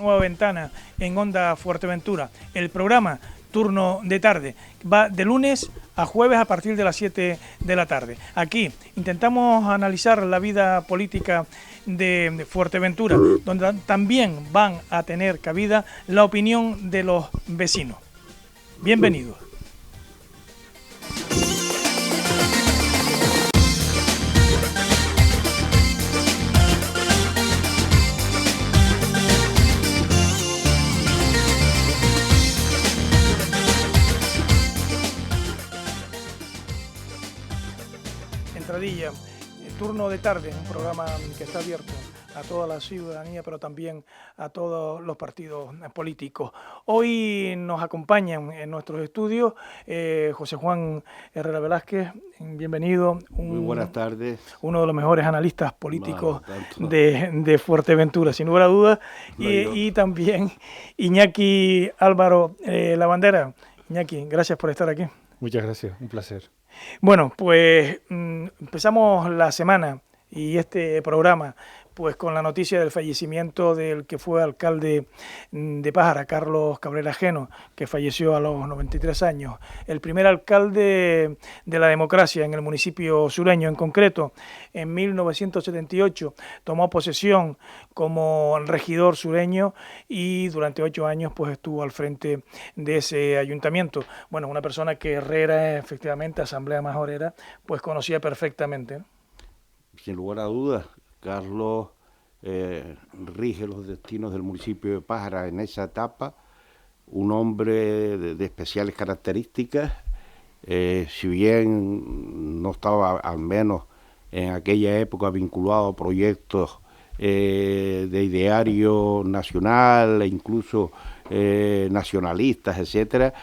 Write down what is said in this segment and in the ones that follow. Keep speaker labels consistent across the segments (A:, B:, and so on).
A: nueva ventana en Onda Fuerteventura. El programa Turno de Tarde va de lunes a jueves a partir de las 7 de la tarde. Aquí intentamos analizar la vida política de Fuerteventura, donde también van a tener cabida la opinión de los vecinos. Bienvenidos. Entradilla, el turno de tarde, un programa que está abierto a toda la ciudadanía, pero también a todos los partidos políticos. Hoy nos acompañan en nuestros estudios José Juan Herrera Velázquez, bienvenido.
B: Muy buenas tardes.
A: Uno de los mejores analistas políticos de Fuerteventura, sin lugar a dudas. Y también Iñaki Álvaro Lavandera. Iñaki, gracias por estar aquí.
C: Muchas gracias, un placer.
A: Bueno, pues empezamos la semana y este programa pues con la noticia del fallecimiento del que fue alcalde de Pájara, Carlos Cabrera Jeno, que falleció a los 93 años. El primer alcalde de la democracia en el municipio sureño, en concreto, en 1978 tomó posesión como regidor sureño y durante 8 años pues estuvo al frente de ese ayuntamiento. Bueno, una persona que Herrera, efectivamente, Asamblea Majorera, pues conocía perfectamente, ¿no?
B: Sin lugar a dudas, Carlos rige los destinos del municipio de Pájara en esa etapa, un hombre de especiales características, si bien no estaba al menos en aquella época vinculado a proyectos de ideario nacional e incluso nacionalistas, etcétera,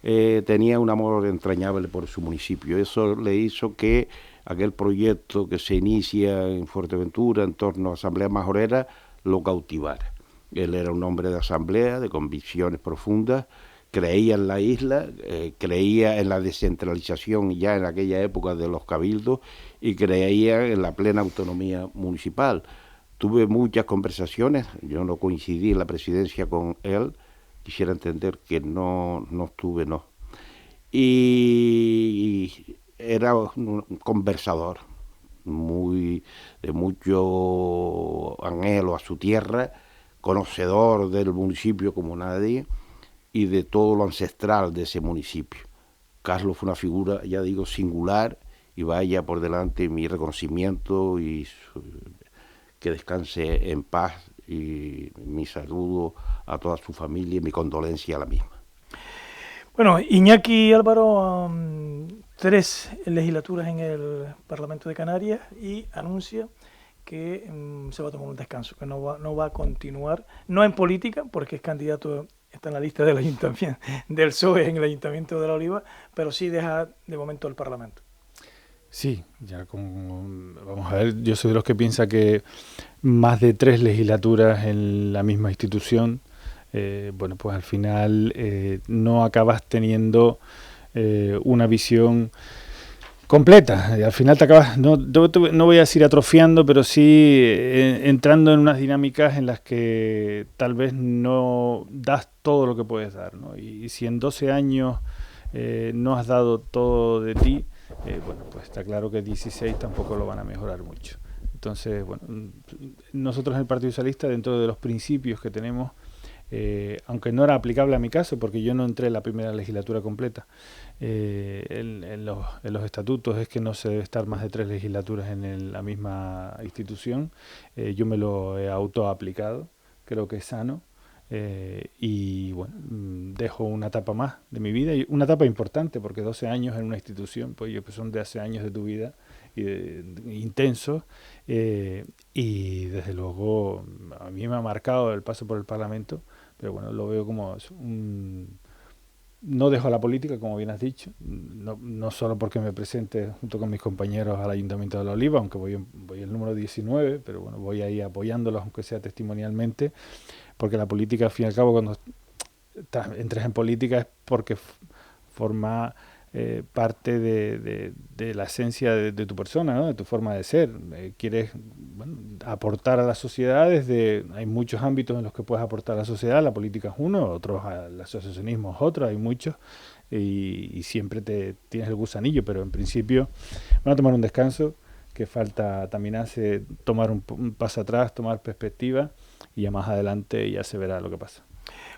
B: tenía un amor entrañable por su municipio. Eso le hizo que aquel proyecto que se inicia en Fuerteventura en torno a Asamblea Majorera lo cautivara. Él era un hombre de asamblea, de convicciones profundas, creía en la isla, creía en la descentralización ya en aquella época de los cabildos y creía en la plena autonomía municipal. Tuve muchas conversaciones, yo no coincidí en la presidencia con él, quisiera entender que no estuve, no. Y era un conversador, de mucho anhelo a su tierra, conocedor del municipio como nadie y de todo lo ancestral de ese municipio. Carlos fue una figura, ya digo, singular, y vaya por delante mi reconocimiento y que descanse en paz, y mi saludo a toda su familia y mi condolencia a la misma.
A: Bueno, Iñaki Álvaro, 3 legislaturas en el Parlamento de Canarias y anuncia que se va a tomar un descanso, que no va a continuar, no en política, porque es candidato, está en la lista del ayuntamiento del PSOE en el Ayuntamiento de La Oliva, pero sí deja de momento el Parlamento.
C: Sí, ya como vamos a ver, yo soy de los que piensa que más de 3 legislaturas en la misma institución, bueno, pues al final no acabas teniendo una visión completa. Al final te acabas, no voy a decir atrofiando, pero sí entrando en unas dinámicas en las que tal vez no das todo lo que puedes dar, ¿no? Y si en 12 años no has dado todo de ti, bueno, pues está claro que 16 tampoco lo van a mejorar mucho. Entonces, bueno, nosotros en el Partido Socialista, dentro de los principios que tenemos, aunque no era aplicable a mi caso, porque yo no entré en la primera legislatura completa, en los estatutos es que no se debe estar más de 3 legislaturas en la misma institución. Yo me lo he autoaplicado, creo que es sano. Y bueno, dejo una etapa más de mi vida, y una etapa importante, porque 12 años en una institución, pues son de hace años de tu vida intensos, y desde luego a mí me ha marcado el paso por el Parlamento, pero bueno, lo veo como no dejo la política, como bien has dicho, no solo porque me presente junto con mis compañeros al Ayuntamiento de La Oliva, aunque voy el número 19, pero bueno, voy ahí apoyándolos, aunque sea testimonialmente, porque la política, al fin y al cabo, cuando entras en política es porque forma parte de la esencia de tu persona, ¿no? De tu forma de ser. Quieres, bueno, aportar a la sociedad hay muchos ámbitos en los que puedes aportar a la sociedad. La política es uno, otros, el asociacionismo es otro, hay muchos. Y siempre tienes el gusanillo, pero en principio van a tomar un descanso, que falta también hace tomar un paso atrás, tomar perspectiva, y ya más adelante ya se verá lo que pasa.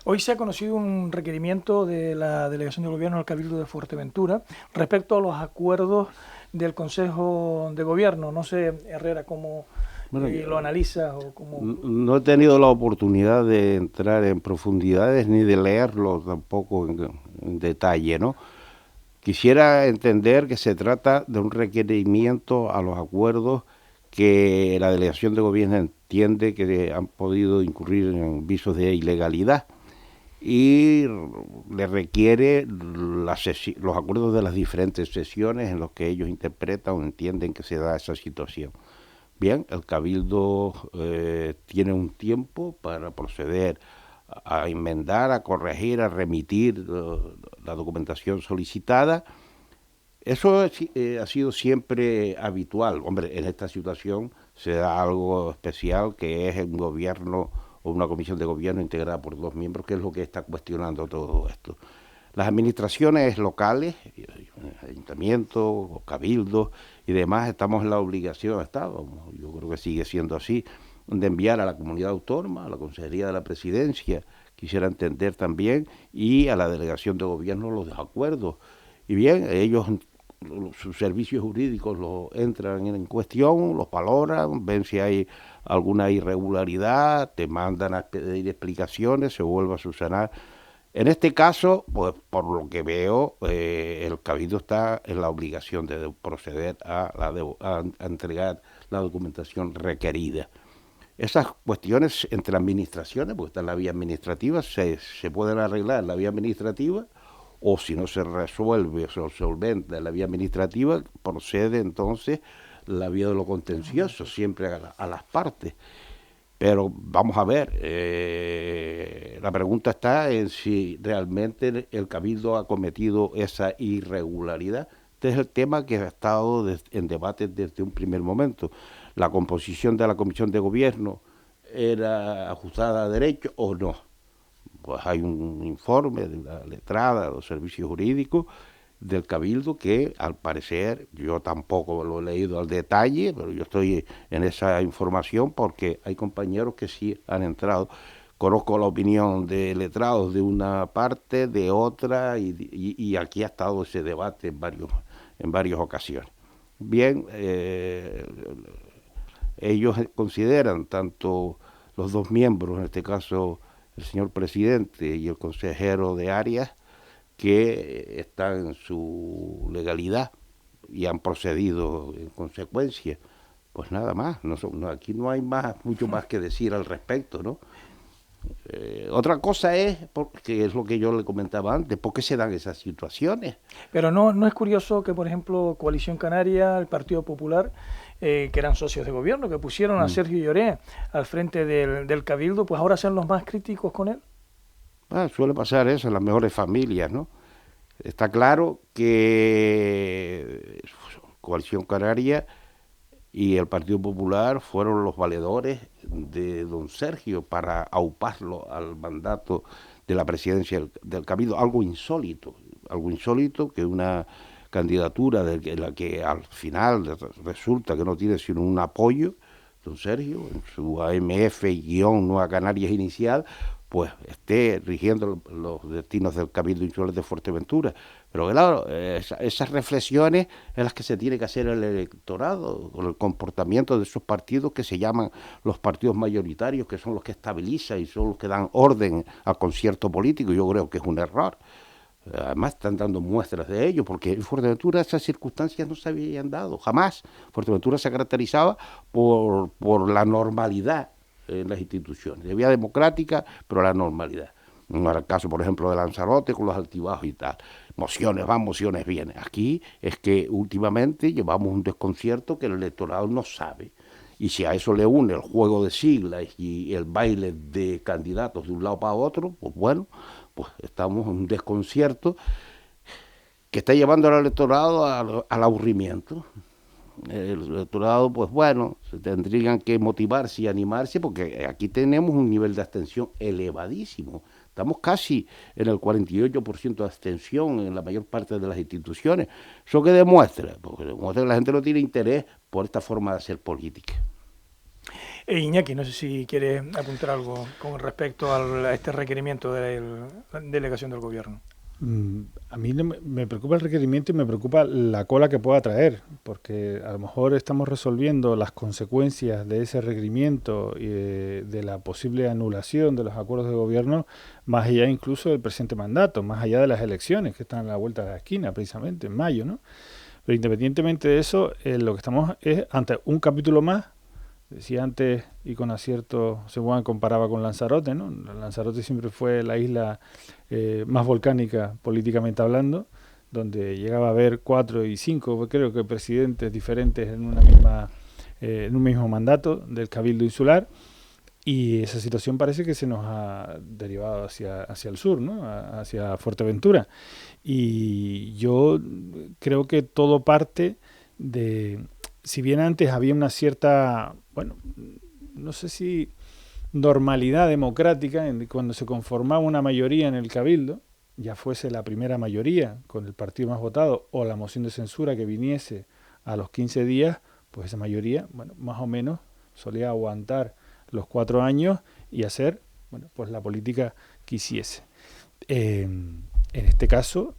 A: Hoy se ha conocido un requerimiento de la Delegación de Gobierno del Cabildo de Fuerteventura respecto a los acuerdos del Consejo de Gobierno. No sé, Herrera, cómo lo analiza o cómo...
B: No he tenido la oportunidad de entrar en profundidades ni de leerlo tampoco en detalle, ¿no? Quisiera entender que se trata de un requerimiento a los acuerdos que la Delegación de Gobierno entiende que han podido incurrir en visos de ilegalidad y le requiere los acuerdos de las diferentes sesiones en los que ellos interpretan o entienden que se da esa situación. Bien, el Cabildo tiene un tiempo para proceder a enmendar, a corregir, a remitir la documentación solicitada. Eso ha sido siempre habitual. Hombre, en esta situación se da algo especial, que es un gobierno o una comisión de gobierno integrada por 2 miembros, que es lo que está cuestionando todo esto. Las administraciones locales, ayuntamientos, cabildos y demás, estamos en la obligación, yo creo que sigue siendo así, de enviar a la comunidad autónoma, a la Consejería de la Presidencia, quisiera entender también, y a la Delegación de Gobierno los acuerdos. Y bien, ellos, sus servicios jurídicos lo entran en cuestión, los valoran, ven si hay alguna irregularidad, te mandan a pedir explicaciones, se vuelve a subsanar. En este caso, pues por lo que veo, el Cabildo está en la obligación de proceder a entregar la documentación requerida. Esas cuestiones entre administraciones, porque está en la vía administrativa, se pueden arreglar en la vía administrativa, o si no se resuelve o se solventa en la vía administrativa, procede entonces la vía de lo contencioso, siempre a las partes. Pero vamos a ver, la pregunta está en si realmente el Cabildo ha cometido esa irregularidad. Este es el tema que ha estado en debate desde un primer momento. La composición de la Comisión de Gobierno era ajustada a derecho o no. Pues hay un informe de la letrada de los servicios jurídicos del Cabildo que, al parecer, yo tampoco lo he leído al detalle, pero yo estoy en esa información porque hay compañeros que sí han entrado. Conozco la opinión de letrados de una parte, de otra, y aquí ha estado ese debate en varias ocasiones. Bien, ellos consideran, tanto los 2 miembros, en este caso el señor presidente y el consejero de áreas, que están en su legalidad y han procedido en consecuencia. Pues nada más, aquí no hay mucho más que decir al respecto, ¿no? Otra cosa es, porque es lo que yo le comentaba antes, ¿por qué se dan esas situaciones?
A: Pero no es curioso que, por ejemplo, Coalición Canaria, el Partido Popular, que eran socios de gobierno, que pusieron a Sergio Lloré al frente del Cabildo, pues ahora sean los más críticos con él.
B: Suele pasar eso en las mejores familias, ¿no? Está claro que Coalición Canaria y el Partido Popular fueron los valedores de don Sergio para auparlo al mandato de la presidencia del Cabildo. Algo insólito que una candidatura de la que al final resulta que no tiene sino un apoyo, don Sergio, en su AMF-Nueva Canarias inicial, pues esté rigiendo los destinos del Cabildo Insular de Fuerteventura. Pero claro, esas reflexiones en las que se tiene que hacer el electorado, con el comportamiento de esos partidos que se llaman los partidos mayoritarios, que son los que estabilizan y son los que dan orden al concierto político. Yo creo que es un error. Además están dando muestras de ello, porque en Fuerteventura esas circunstancias no se habían dado, jamás. Fuerteventura se caracterizaba por la normalidad en las instituciones, de vía democrática, pero la normalidad. No era el caso, por ejemplo, de Lanzarote con los altibajos y tal. Mociones van, mociones vienen. Aquí es que últimamente llevamos un desconcierto que el electorado no sabe. Y si a eso le une el juego de siglas y el baile de candidatos de un lado para otro, pues bueno, pues estamos en un desconcierto que está llevando al electorado al aburrimiento. El electorado, pues bueno, se tendrían que motivarse y animarse, porque aquí tenemos un nivel de abstención elevadísimo. Estamos casi en el 48% de abstención en la mayor parte de las instituciones. ¿Eso qué demuestra? Porque demuestra que la gente no tiene interés por esta forma de hacer política.
A: Iñaki, no sé si quieres apuntar algo con respecto a este requerimiento de la delegación del gobierno.
C: A mí me preocupa el requerimiento y me preocupa la cola que pueda traer, porque a lo mejor estamos resolviendo las consecuencias de ese requerimiento y de la posible anulación de los acuerdos de gobierno más allá incluso del presente mandato, más allá de las elecciones que están a la vuelta de la esquina, precisamente en mayo, ¿no? Pero independientemente de eso, lo que estamos es ante un capítulo más. Decía antes, y con acierto, Seguán comparaba con Lanzarote, ¿no? Lanzarote siempre fue la isla más volcánica políticamente hablando, donde llegaba a haber 4 y 5, creo que presidentes diferentes en en un mismo mandato del Cabildo Insular, y esa situación parece que se nos ha derivado hacia el sur, ¿no? Hacia Fuerteventura. Y yo creo que todo parte de... Si bien antes había una cierta, bueno, no sé si normalidad democrática, cuando se conformaba una mayoría en el Cabildo, ya fuese la primera mayoría con el partido más votado o la moción de censura que viniese a los 15 días, pues esa mayoría, bueno, más o menos solía aguantar los 4 años y hacer, bueno, pues la política que hiciese. En este caso,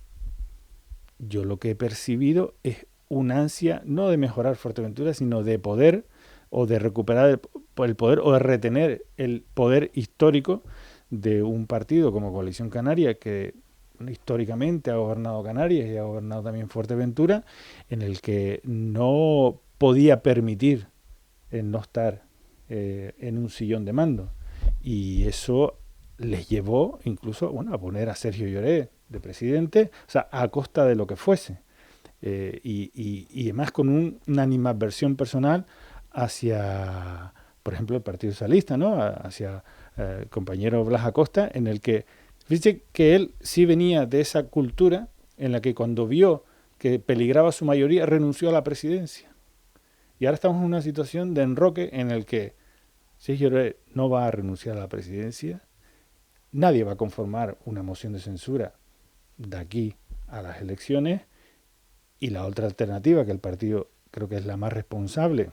C: yo lo que he percibido es una ansia no de mejorar Fuerteventura, sino de poder o de recuperar el poder o de retener el poder histórico de un partido como Coalición Canaria que históricamente ha gobernado Canarias y ha gobernado también Fuerteventura, en el que no podía permitir no estar en un sillón de mando. Y eso les llevó incluso, bueno, a poner a Sergio Lloré de presidente, o sea, a costa de lo que fuese. Y además con una animadversión personal hacia, por ejemplo, el Partido Socialista, ¿no? Hacia el compañero Blas Acosta, en el que, fíjate que él sí venía de esa cultura en la que cuando vio que peligraba su mayoría renunció a la presidencia. Y ahora estamos en una situación de enroque en el que Sergio Lloré no va a renunciar a la presidencia, nadie va a conformar una moción de censura de aquí a las elecciones. Y la otra alternativa, que el partido creo que es la más responsable,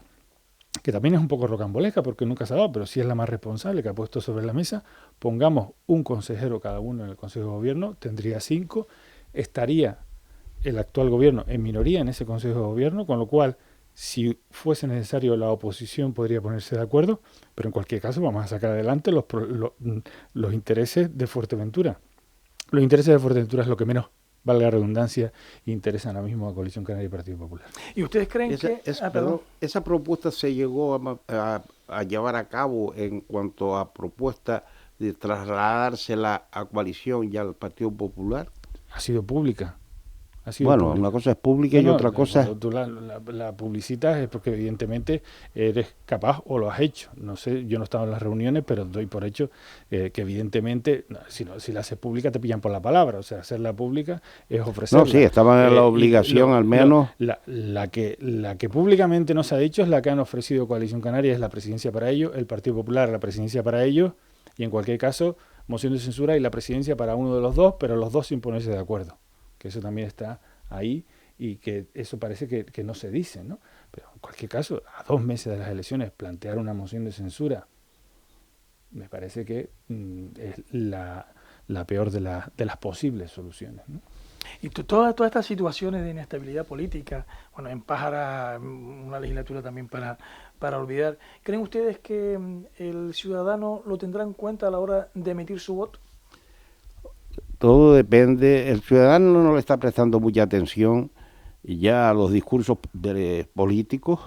C: que también es un poco rocambolesca porque nunca se ha dado, pero sí es la más responsable que ha puesto sobre la mesa, pongamos un consejero cada uno en el Consejo de Gobierno, tendría 5, estaría el actual gobierno en minoría en ese Consejo de Gobierno, con lo cual, si fuese necesario, la oposición podría ponerse de acuerdo, pero en cualquier caso vamos a sacar adelante los intereses de Fuerteventura. Los intereses de Fuerteventura es lo que menos, valga la redundancia, interesan ahora mismo a Coalición Canaria y Partido Popular.
A: ¿Y ustedes creen que...?
B: Esa propuesta se llegó a llevar a cabo en cuanto a propuesta de trasladársela a Coalición y al Partido Popular?
C: Ha sido pública.
B: Bueno, pública. Una cosa es pública y otra cosa...
C: Cuando tú la publicitas es porque evidentemente eres capaz o lo has hecho. No sé, yo no estaba en las reuniones, pero doy por hecho que evidentemente, si la haces pública te pillan por la palabra. O sea, hacerla pública es ofrecerla.
B: No, sí, estaban en la obligación al menos...
C: La que públicamente no se ha dicho es la que han ofrecido Coalición Canaria, es la presidencia para ellos, el Partido Popular la presidencia para ellos, y en cualquier caso, moción de censura y la presidencia para uno de los dos, pero los dos sin ponerse de acuerdo. Que eso también está ahí y que eso parece que no se dice, ¿no? Pero en cualquier caso, a 2 meses de las elecciones, plantear una moción de censura me parece que es la peor de las posibles soluciones, ¿no?
A: Y todas estas situaciones de inestabilidad política, bueno, en Pájara, una legislatura también para olvidar, ¿creen ustedes que el ciudadano lo tendrá en cuenta a la hora de emitir su voto?
B: Todo depende, el ciudadano no le está prestando mucha atención ya a los discursos políticos,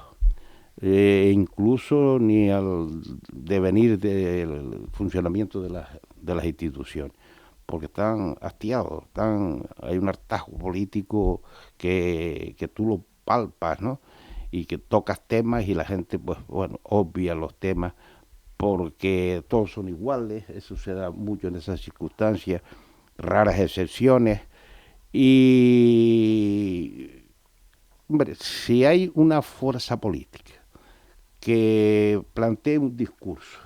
B: incluso ni al devenir del funcionamiento de las instituciones, porque están hastiados, hay un hartazgo político que tú lo palpas, ¿no? Y que tocas temas y la gente, pues bueno, obvia los temas porque todos son iguales, eso se da mucho en esas circunstancias, raras excepciones, Y, hombre, si hay una fuerza política que plantee un discurso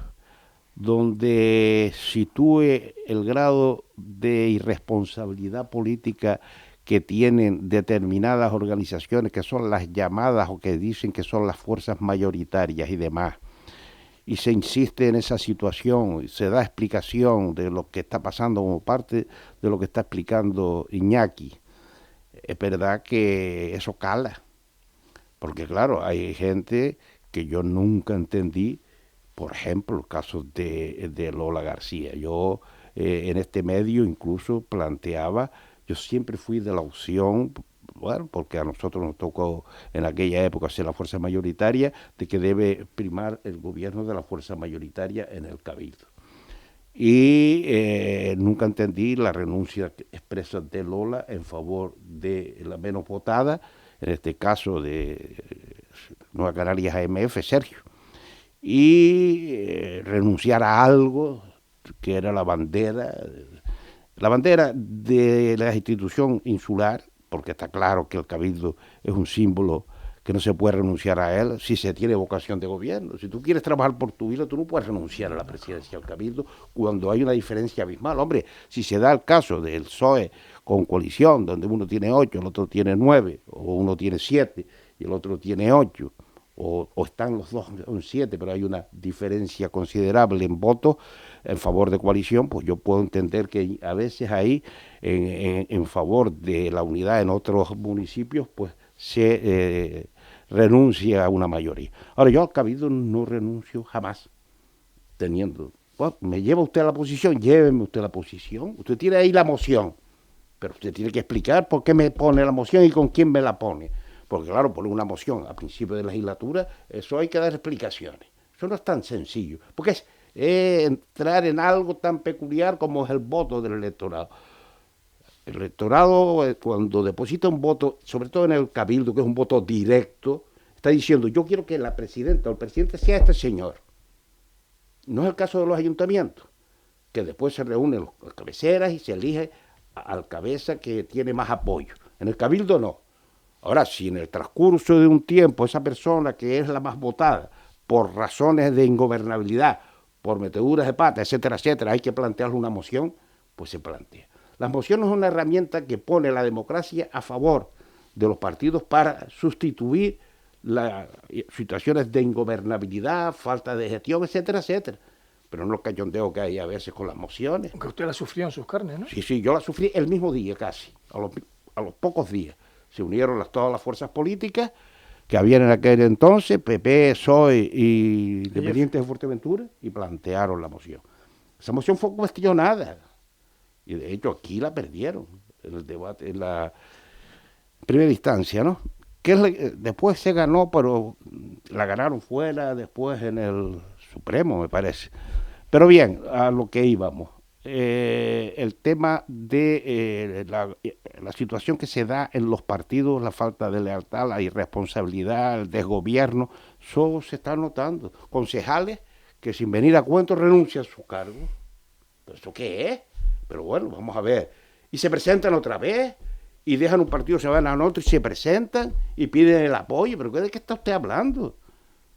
B: donde sitúe el grado de irresponsabilidad política que tienen determinadas organizaciones que son las llamadas o que dicen que son las fuerzas mayoritarias y demás, y se insiste en esa situación, se da explicación de lo que está pasando como parte de lo que está explicando Iñaki, es verdad que eso cala, porque claro, hay gente que yo nunca entendí, por ejemplo, el caso de Lola García. Yo en este medio incluso planteaba, yo siempre fui de la opción, bueno, porque a nosotros nos tocó en aquella época ser la fuerza mayoritaria, de que debe primar el gobierno de la fuerza mayoritaria en el Cabildo. Y nunca entendí la renuncia expresa de Lola en favor de la menos votada, en este caso de Nueva Canarias AMF, Sergio, y renunciar a algo que era la bandera de la institución insular, porque está claro que el Cabildo es un símbolo que no se puede renunciar a él si se tiene vocación de gobierno. Si tú quieres trabajar por tu vida, tú no puedes renunciar a la presidencia del Cabildo cuando hay una diferencia abismal. Hombre, si se da el caso del PSOE con coalición, donde uno tiene 8, el otro tiene 9, o uno tiene 7 y el otro tiene 8, o están los dos en 7, pero hay una diferencia considerable en votos en favor de coalición, pues yo puedo entender que a veces ahí, en favor de la unidad en otros municipios, pues se renuncia a una mayoría. Ahora, yo al Cabildo no renuncio jamás, teniendo, pues, me lleva usted a la posición, lléveme usted a la posición, usted tiene ahí la moción, pero usted tiene que explicar por qué me pone la moción y con quién me la pone. Porque claro, poner una moción a principio de legislatura, eso hay que dar explicaciones. Eso no es tan sencillo, porque es entrar en algo tan peculiar como es el voto del electorado. El electorado, cuando deposita un voto, sobre todo en el Cabildo, que es un voto directo, está diciendo, yo quiero que la presidenta o el presidente sea este señor. No es el caso de los ayuntamientos, que después se reúnen las cabeceras y se elige al cabeza que tiene más apoyo. En el Cabildo no. Ahora, si en el transcurso de un tiempo esa persona que es la más votada, por razones de ingobernabilidad, por meteduras de pata, etcétera, etcétera, hay que plantearle una moción, pues se plantea. Las mociones son una herramienta que pone la democracia a favor de los partidos para sustituir las situaciones de ingobernabilidad, falta de gestión, etcétera, etcétera. Pero no los cachondeos que hay a veces con las mociones.
A: Aunque usted la sufrió en sus carnes, ¿no?
B: Sí, yo la sufrí el mismo día casi, a los pocos días. Se unieron todas las fuerzas políticas que habían en aquel entonces, PP, PSOE y Independientes de Fuerteventura, y plantearon la moción. Esa moción fue cuestionada, y de hecho aquí la perdieron, en el debate, en la primera instancia, ¿no? Después se ganó, pero la ganaron fuera, después en el Supremo, me parece. Pero bien, a lo que íbamos. El tema de la situación que se da en los partidos, la falta de lealtad, la irresponsabilidad, el desgobierno, eso se está notando. Concejales que sin venir a cuento renuncian a su cargo. ¿Pero eso qué es? Pero bueno, vamos a ver. Y se presentan otra vez y dejan un partido, se van a otro y se presentan y piden el apoyo. ¿Pero de qué está usted hablando?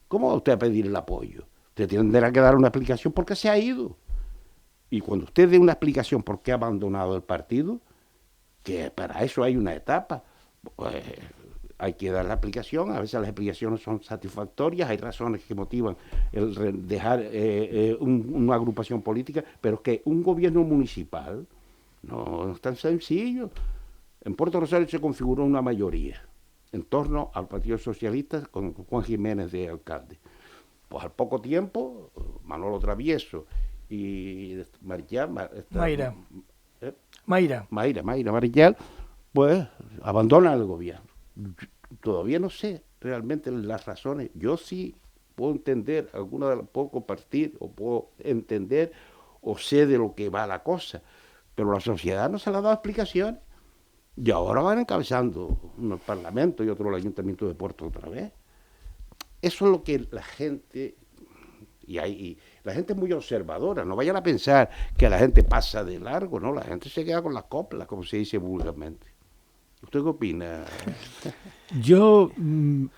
B: ¿Cómo va usted a pedir el apoyo? Usted tendrá que dar una explicación por qué se ha ido. Y cuando usted dé una explicación por qué ha abandonado el partido, que para eso hay una etapa, pues hay que dar la explicación. A veces las explicaciones son satisfactorias, hay razones que motivan el dejar una agrupación política, pero es que un gobierno municipal no es tan sencillo. En Puerto Rosario se configuró una mayoría en torno al Partido Socialista con Juan Jiménez de alcalde. Pues al poco tiempo, Manolo Travieso y Mayra Marichal, pues abandonan el gobierno. Todavía no sé realmente las razones. Yo sí puedo entender, algunas de las puedo compartir o puedo entender o sé de lo que va la cosa, pero la sociedad no se le ha dado explicaciones. Y ahora van encabezando uno el Parlamento y otro el Ayuntamiento de Puerto otra vez. Eso es lo que la gente... Y la gente es muy observadora, no vayan a pensar que la gente pasa de largo, no, la gente se queda con las coplas, como se dice vulgarmente. ¿Usted qué opina?
C: Yo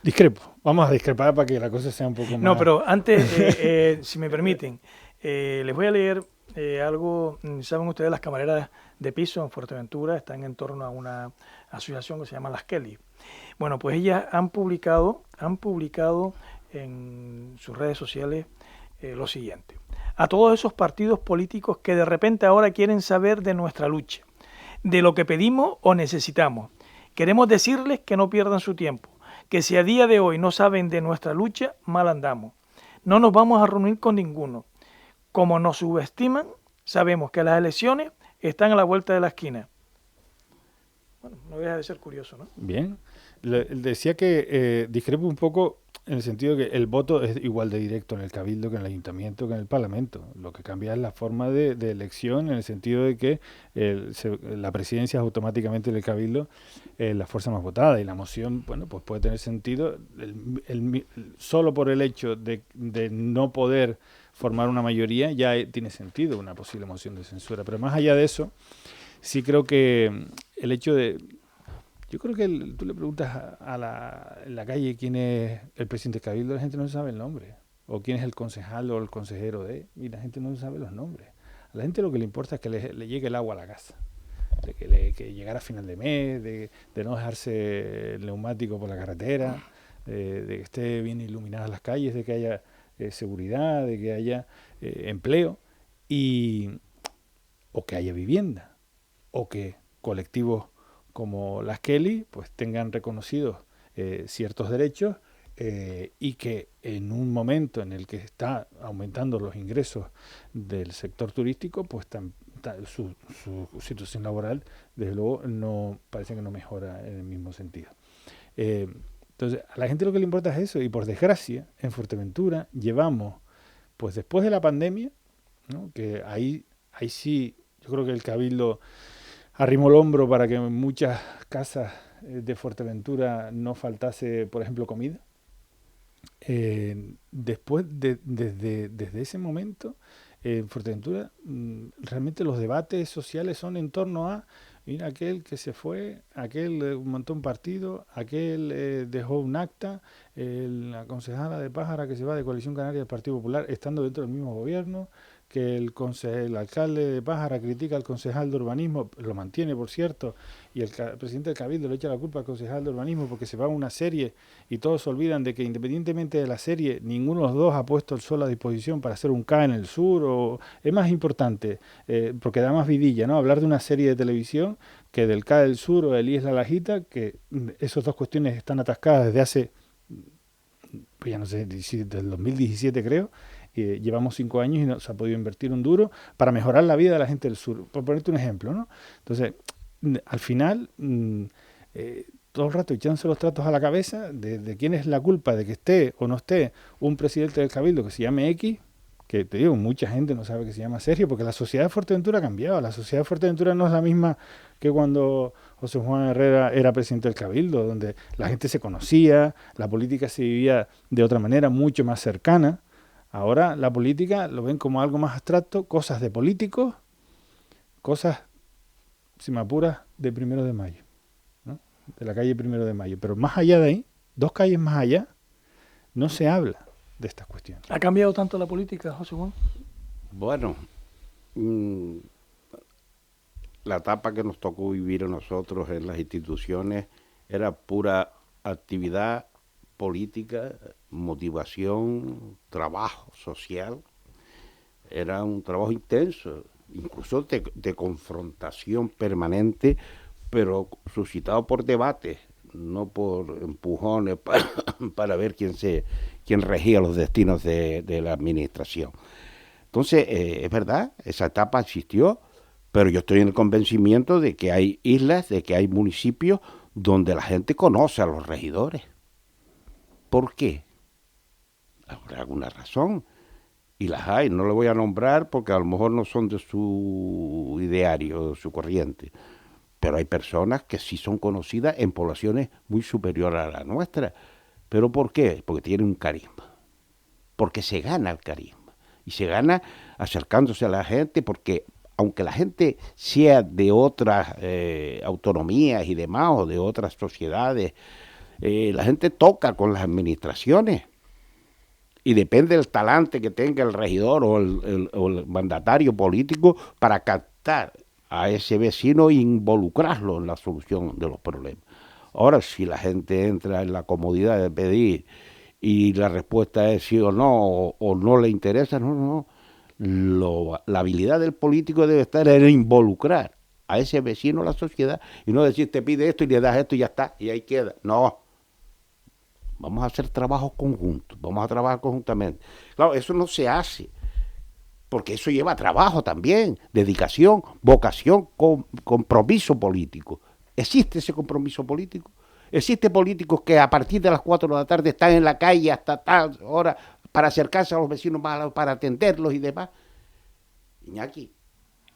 C: discrepo. Vamos a discrepar para que la cosa sea un poco más...
A: No, pero antes, si me permiten, les voy a leer algo. Saben ustedes, las camareras de piso en Fuerteventura están en torno a una asociación que se llama Las Kelly. Bueno, pues ellas han publicado en sus redes sociales lo siguiente. A todos esos partidos políticos que de repente ahora quieren saber de nuestra lucha, de lo que pedimos o necesitamos, queremos decirles que no pierdan su tiempo, que si a día de hoy no saben de nuestra lucha, mal andamos. No nos vamos a reunir con ninguno. Como nos subestiman, sabemos que las elecciones están a la vuelta de la esquina. Bueno, no deja de ser curioso, ¿no?
C: Bien. Decía que discrepo un poco en el sentido de que el voto es igual de directo en el Cabildo que en el Ayuntamiento que en el Parlamento. Lo que cambia es la forma de elección, en el sentido de que la presidencia es automáticamente del Cabildo la fuerza más votada, y la moción, bueno, pues puede tener sentido solo por el hecho de no poder formar una mayoría. Ya tiene sentido una posible moción de censura, pero más allá de eso, sí creo que el hecho de... Yo creo que tú le preguntas en la calle quién es el presidente del Cabildo, la gente no sabe el nombre. O quién es el concejal o el consejero y la gente no sabe los nombres. A la gente lo que le importa es que le llegue el agua a la casa, de que llegara a final de mes, de no dejarse el neumático por la carretera, de que esté bien iluminadas las calles, de que haya seguridad, de que haya empleo, o que haya vivienda, o que colectivos como las Kelly pues tengan reconocidos ciertos derechos, y que en un momento en el que está aumentando los ingresos del sector turístico, pues su situación laboral desde luego no parece que no mejora en el mismo sentido. Entonces a la gente lo que le importa es eso, y por desgracia en Fuerteventura llevamos, pues después de la pandemia, ¿no? Que ahí sí yo creo que el Cabildo arrimó el hombro para que en muchas casas de Fuerteventura no faltase, por ejemplo, comida. Después, desde ese momento, en Fuerteventura, realmente los debates sociales son en torno a, mira, aquel que se fue, aquel montó un partido, aquel dejó un acta, la concejala de Pájara que se va de Coalición Canaria del Partido Popular, estando dentro del mismo gobierno, que el alcalde de Pájara critica al concejal de urbanismo, lo mantiene por cierto, y el presidente del Cabildo le echa la culpa al concejal de urbanismo porque se va a una serie y todos se olvidan de que independientemente de la serie, ninguno de los dos ha puesto el sol a disposición para hacer un K en el sur, o es más importante, porque da más vidilla, ¿no? Hablar de una serie de televisión que del K del sur o del IES La Lajita, que esas dos cuestiones están atascadas desde hace, pues ya no sé, desde el 2017 creo. Llevamos 5 años y no se ha podido invertir un duro para mejorar la vida de la gente del sur, por ponerte un ejemplo, ¿no? Entonces, al final, todo el rato echándose los tratos a la cabeza de quién es la culpa de que esté o no esté un presidente del Cabildo que se llame X, que te digo, mucha gente no sabe que se llama Sergio, porque la sociedad de Fuerteventura ha cambiado. La sociedad de Fuerteventura no es la misma que cuando José Juan Herrera era presidente del Cabildo, donde la gente se conocía, la política se vivía de otra manera, mucho más cercana. Ahora la política lo ven como algo más abstracto, cosas de políticos, cosas, si me apuras, de 1 de Mayo, ¿no? De la calle 1 de Mayo. Pero más allá de ahí, 2 calles más allá, no se habla de estas cuestiones.
A: ¿Ha cambiado tanto la política, José Juan?
B: Bueno, la etapa que nos tocó vivir a nosotros en las instituciones era pura actividad política, motivación, trabajo social. Era un trabajo intenso, incluso de confrontación permanente, pero suscitado por debates, no por empujones para ver quién regía los destinos de la administración. Entonces, es verdad, esa etapa existió, pero yo estoy en el convencimiento de que hay islas, de que hay municipios donde la gente conoce a los regidores. ¿Por qué? Habrá alguna razón, y las hay, no le voy a nombrar porque a lo mejor no son de su ideario, de su corriente, pero hay personas que sí son conocidas en poblaciones muy superiores a la nuestra. ¿Pero por qué? Porque tienen un carisma, porque se gana el carisma, y se gana acercándose a la gente, porque aunque la gente sea de otras autonomías y demás, o de otras sociedades, la gente toca con las administraciones. Y depende del talante que tenga el regidor o el mandatario político para captar a ese vecino e involucrarlo en la solución de los problemas. Ahora, si la gente entra en la comodidad de pedir y la respuesta es sí o no le interesa, no. La habilidad del político debe estar en involucrar a ese vecino, a la sociedad, y no decir te pide esto y le das esto y ya está, y ahí queda. No. Vamos a hacer trabajos conjuntos, vamos a trabajar conjuntamente. Claro, eso no se hace, porque eso lleva trabajo también, dedicación, vocación, compromiso político. ¿Existe ese compromiso político? ¿Existen políticos que a partir de las 4 de la tarde están en la calle hasta tal hora para acercarse a los vecinos, para atenderlos y demás? Iñaki,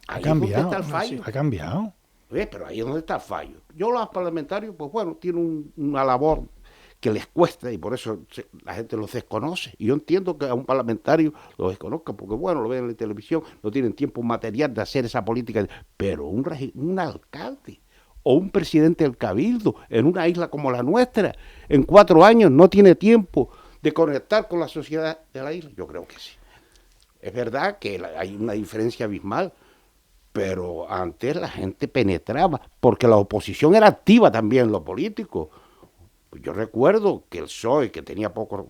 C: ha cambiado,
B: está el fallo.
C: Ha cambiado.
B: Pero ahí es donde está el fallo. Yo, los parlamentarios, pues bueno, tienen una labor que les cuesta y por eso la gente los desconoce. Y yo entiendo que a un parlamentario lo desconozca porque, bueno, lo ven en la televisión, no tienen tiempo material de hacer esa política. Pero un alcalde o un presidente del cabildo en una isla como la nuestra, en 4 años no tiene tiempo de conectar con la sociedad de la isla. Yo creo que sí. Es verdad que hay una diferencia abismal, pero antes la gente penetraba, porque la oposición era activa también en lo político. Yo recuerdo que el PSOE, que tenía pocos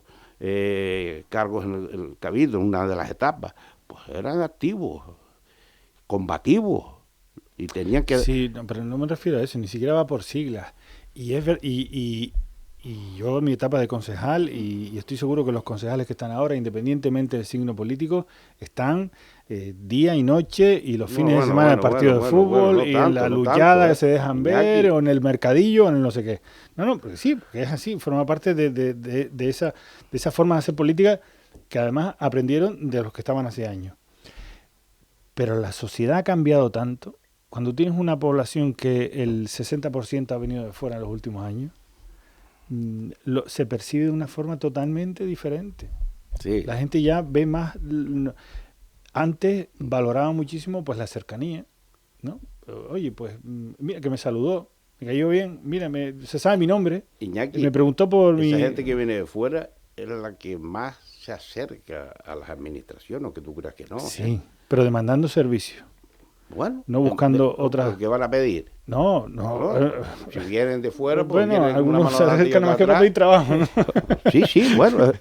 B: cargos en el cabildo, en una de las etapas, pues eran activos, combativos, y tenían que...
C: Sí, no, pero no me refiero a eso, ni siquiera va por siglas. Y yo en mi etapa de concejal, y estoy seguro que los concejales que están ahora, independientemente del signo político, están día y noche, y los fines de semana en el partido de fútbol, y en la luchada que se dejan ver, o en el mercadillo, o en el no sé qué. No, porque sí, porque es así, forma parte de esa forma de hacer política que además aprendieron de los que estaban hace años. Pero la sociedad ha cambiado tanto. Cuando tienes una población que el 60% ha venido de fuera en los últimos años, se percibe de una forma totalmente diferente.
B: Sí.
C: La gente ya ve más... Antes valoraba muchísimo pues la cercanía, ¿no? Oye, pues mira que me saludó, me cayó bien, mira, se sabe mi nombre,
B: Iñaki,
C: me preguntó por
B: esa gente que viene de fuera es la que más se acerca a las administraciones, aunque tú creas que no.
C: Sí, pero demandando servicio.
B: Bueno,
C: no buscando otras...
B: ¿Qué van a pedir?
C: No.
B: Si vienen de fuera, pues
C: bueno, algunos se acercan nada más que para pedir trabajo, ¿no?
B: Sí, bueno,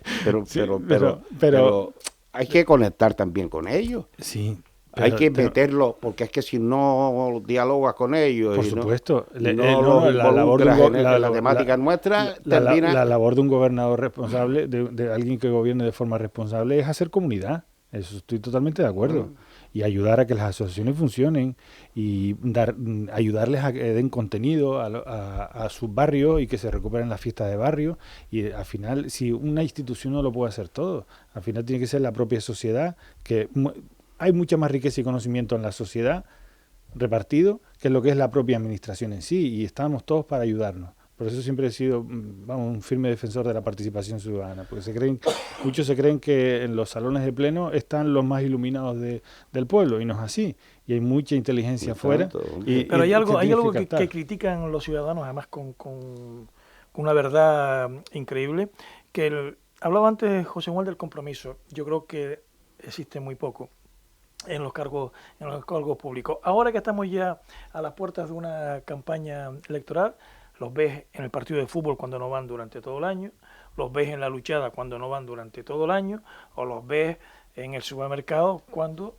B: pero hay que conectar también con ellos.
C: Sí.
B: Hay que meterlos, porque es que si no dialogas con ellos...
C: Por supuesto.
B: La temática nuestra termina...
C: La labor de un gobernador responsable, de alguien que gobierne de forma responsable, es hacer comunidad. Eso estoy totalmente de acuerdo. Y ayudar a que las asociaciones funcionen y ayudarles a que den contenido a sus barrios y que se recuperen las fiestas de barrio. Y al final, si una institución no lo puede hacer todo, al final tiene que ser la propia sociedad, que hay mucha más riqueza y conocimiento en la sociedad repartido que lo que es la propia administración en sí, y estamos todos para ayudarnos. Por eso siempre he sido un firme defensor de la participación ciudadana, porque muchos se creen que en los salones de pleno están los más iluminados del pueblo, y no es así, y hay mucha inteligencia afuera.
A: Pero hay algo que critican los ciudadanos, además con una verdad increíble, que hablaba antes José Manuel del compromiso. Yo creo que existe muy poco en los cargos públicos. Ahora que estamos ya a las puertas de una campaña electoral, los ves en el partido de fútbol cuando no van durante todo el año, los ves en la luchada cuando no van durante todo el año, o los ves en el supermercado cuando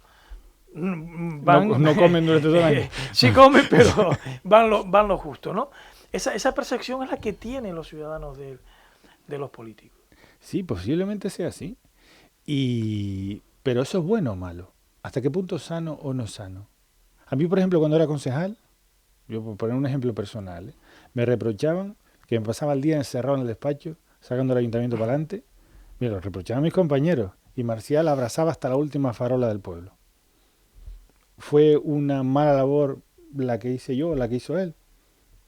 A: van...
C: No comen durante todo el año.
A: Sí comen, pero van lo justo, ¿no? Esa percepción es la que tienen los ciudadanos de los políticos.
C: Sí, posiblemente sea así. Pero eso es bueno o malo. ¿Hasta qué punto es sano o no es sano? A mí, por ejemplo, cuando era concejal, yo por poner un ejemplo personal, me reprochaban que me pasaba el día encerrado en el despacho, sacando el ayuntamiento para adelante. Mira, lo reprochaban mis compañeros, y Marcial abrazaba hasta la última farola del pueblo. ¿Fue una mala labor la que hice yo o la que hizo él?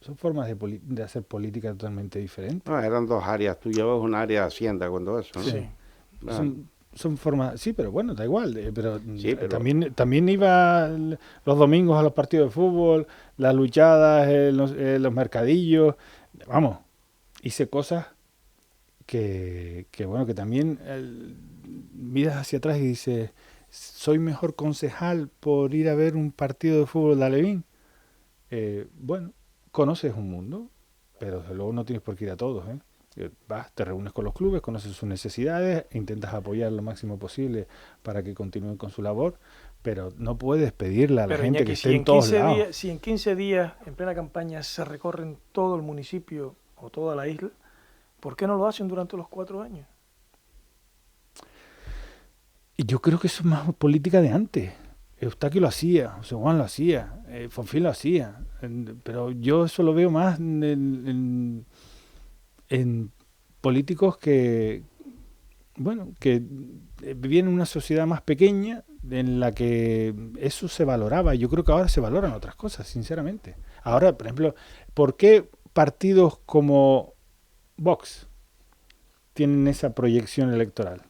C: Son formas de hacer política totalmente diferentes.
B: No, eran dos áreas. Tú llevas un área de Hacienda cuando eso, ¿no?
C: Sí. son formas, sí, pero bueno, da igual,
B: Sí, pero
C: también iba los domingos a los partidos de fútbol, las luchadas, los mercadillos, vamos, hice cosas que bueno, que también miras hacia atrás y dices, soy mejor concejal por ir a ver un partido de fútbol de Alevín. Bueno, conoces un mundo, pero desde luego no tienes por qué ir a todos, ¿eh? Vas, te reúnes con los clubes, conoces sus necesidades, intentas apoyar lo máximo posible para que continúen con su labor, pero no puedes pedirle a la gente que esté en todos lados.
A: Si en 15 días, en plena campaña, se recorren todo el municipio o toda la isla, ¿por qué no lo hacen durante los 4 años?
C: Y yo creo que eso es más política de antes. Eustaquio lo hacía, José Juan lo hacía, Fonfín lo hacía, pero yo eso lo veo más en políticos que, bueno, que vivían en una sociedad más pequeña en la que eso se valoraba. Yo creo que ahora se valoran otras cosas, sinceramente. Ahora, por ejemplo, ¿por qué partidos como Vox tienen esa proyección electoral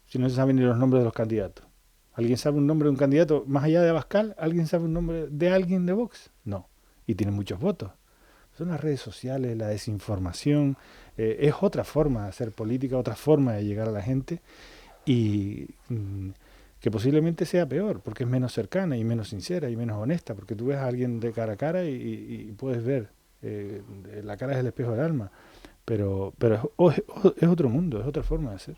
C: si no se saben ni los nombres de los candidatos? ¿Alguien sabe un nombre de un candidato más allá de Abascal? ¿Alguien sabe un nombre de alguien de Vox? No. Y tienen muchos votos. Son las redes sociales, la desinformación. Es otra forma de hacer política, otra forma de llegar a la gente y que posiblemente sea peor porque es menos cercana y menos sincera y menos honesta, porque tú ves a alguien de cara a cara y puedes ver, la cara es el espejo del alma, pero es otro mundo, es otra forma de hacer.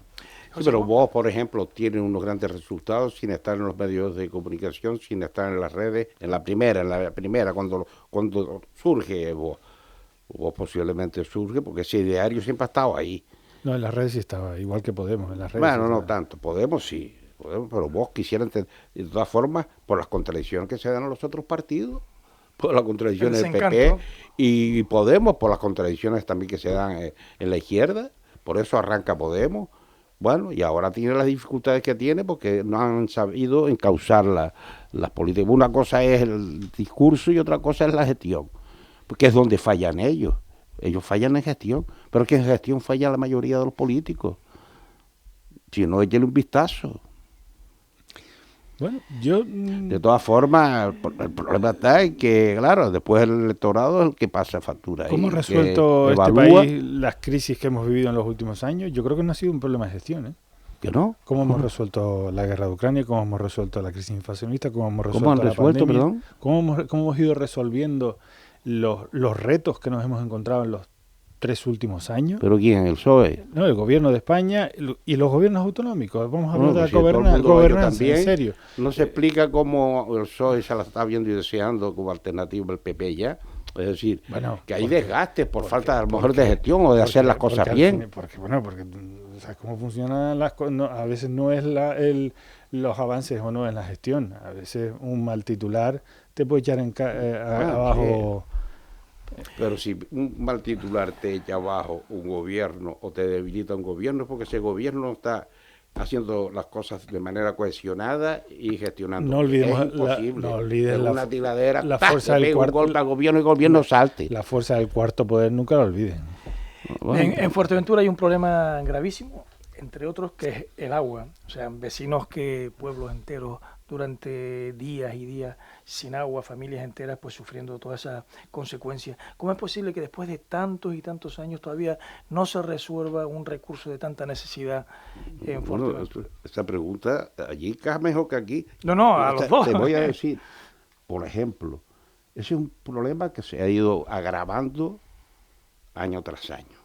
B: Sí, pero vos, por ejemplo, tienes unos grandes resultados sin estar en los medios de comunicación, sin estar en las redes, en la primera, cuando surge vos posiblemente surge, porque ese ideario siempre ha estado ahí.
C: No, en las redes sí estaba, igual que Podemos, en las redes.
B: Bueno,
C: sí
B: no tanto, Podemos, pero vos quisieras entender, de todas formas, por las contradicciones que se dan a los otros partidos, por las contradicciones del PP y Podemos, por las contradicciones también que se dan en la izquierda, por eso arranca Podemos. Bueno, y ahora tiene las dificultades que tiene porque no han sabido encauzar las políticas. Una cosa es el discurso y otra cosa es la gestión, porque es donde fallan ellos. Ellos fallan en gestión, pero que en gestión falla la mayoría de los políticos. Si no, échale un vistazo.
C: Bueno, yo...
B: De todas formas, el problema está en que, claro, después el electorado es el que pasa factura.
C: ¿Cómo ha resuelto este país las crisis que hemos vivido en los últimos años? Yo creo que no ha sido un problema de gestión, ¿eh?
B: ¿Que no?
C: ¿Cómo hemos resuelto la guerra de Ucrania? ¿Cómo hemos resuelto la crisis inflacionista? ¿Cómo hemos resuelto la pandemia?
B: Perdón?
C: ¿Cómo hemos ido resolviendo los retos que nos hemos encontrado en los 3 últimos años?
B: ¿Pero quién? ¿El PSOE?
C: No, el gobierno de España y los gobiernos autonómicos. Vamos a hablar de la gobernanza, en serio.
B: No se explica cómo el PSOE se la está viendo y deseando como alternativa al PP ya. Es decir, que hay desgastes por falta a lo mejor de gestión o de hacer las cosas bien.
C: Porque ¿sabes cómo funcionan las cosas? No, a veces no es los avances o no es la gestión. A veces un mal titular te puede echar abajo...
B: Sí. Pero si un mal titular te echa abajo un gobierno o te debilita un gobierno es porque ese gobierno está haciendo las cosas de manera cohesionada y gestionando.
C: No olvidemos,
B: es imposible.
C: No olvides
B: una tiradera,
C: la fuerza del
B: un golpe al gobierno y el gobierno salte.
C: La fuerza del cuarto poder nunca la olviden.
A: Bueno. En Fuerteventura hay un problema gravísimo, entre otros, que es el agua. O sea, vecinos que pueblos enteros durante días y días sin agua, familias enteras pues sufriendo todas esas consecuencias. ¿Cómo es posible que después de tantos y tantos años todavía no se resuelva un recurso de tanta necesidad en Fuerteventura?
B: Bueno, esta pregunta allí cae mejor que aquí.
A: No, a los dos.
B: Te voy a decir, por ejemplo, ese es un problema que se ha ido agravando año tras año.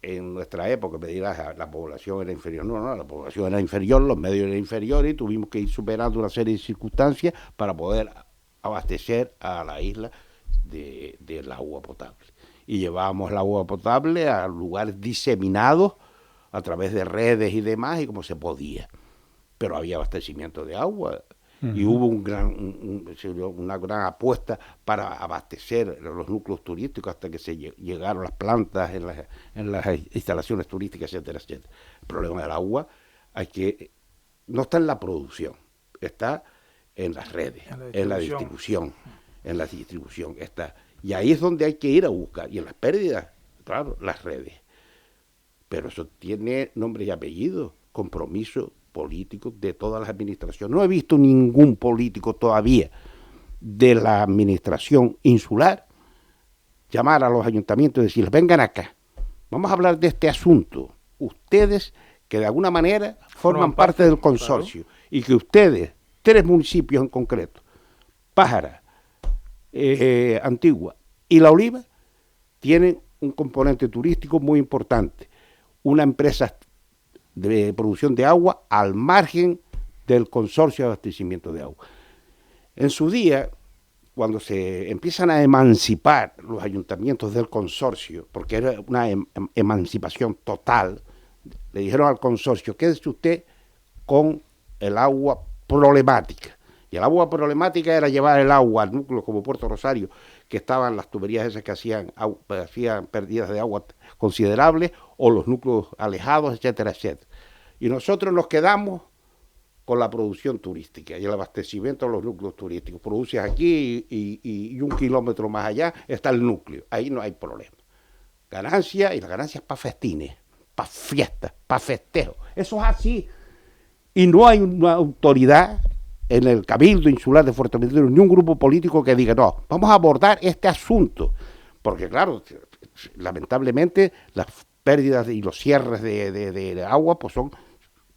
B: En nuestra época, me dirás, la población era inferior. No, la población era inferior, los medios eran inferiores y tuvimos que ir superando una serie de circunstancias para poder abastecer a la isla del agua potable. Y llevábamos el agua potable a lugares diseminados a través de redes y demás y como se podía. Pero había abastecimiento de agua. Y hubo una gran apuesta para abastecer los núcleos turísticos hasta que se llegaron las plantas en las instalaciones turísticas, etcétera, etcétera. El problema del agua no está en la producción, está en las redes, en la distribución está. Y ahí es donde hay que ir a buscar. Y en las pérdidas, claro, las redes. pero eso tiene nombre y apellido, compromiso político de todas las administraciones. No he visto ningún político todavía de la administración insular llamar a los ayuntamientos y decirles, vengan acá, vamos a hablar de este asunto. Ustedes que de alguna manera forman parte del consorcio, claro, y que ustedes, 3 municipios en concreto, Pájara, Antigua y La Oliva, tienen un componente turístico muy importante, una empresa de producción de agua al margen del consorcio de abastecimiento de agua. En su día, cuando se empiezan a emancipar los ayuntamientos del consorcio, porque era una emancipación total, le dijeron al consorcio, quédese usted con el agua problemática. Y el agua problemática era llevar el agua al núcleo como Puerto Rosario, que estaban las tuberías esas que hacían pérdidas de agua considerables, o los núcleos alejados, etcétera, etcétera. Y nosotros nos quedamos con la producción turística y el abastecimiento de los núcleos turísticos. Produces aquí y 1 kilómetro más allá está el núcleo. Ahí no hay problema. Ganancia, y la ganancia es para festines, para fiestas, para festejos. Eso es así. Y no hay una autoridad en el Cabildo Insular de Fuerteventura, ni un grupo político que diga, no, vamos a abordar este asunto. Porque claro, lamentablemente las pérdidas y los cierres de agua pues son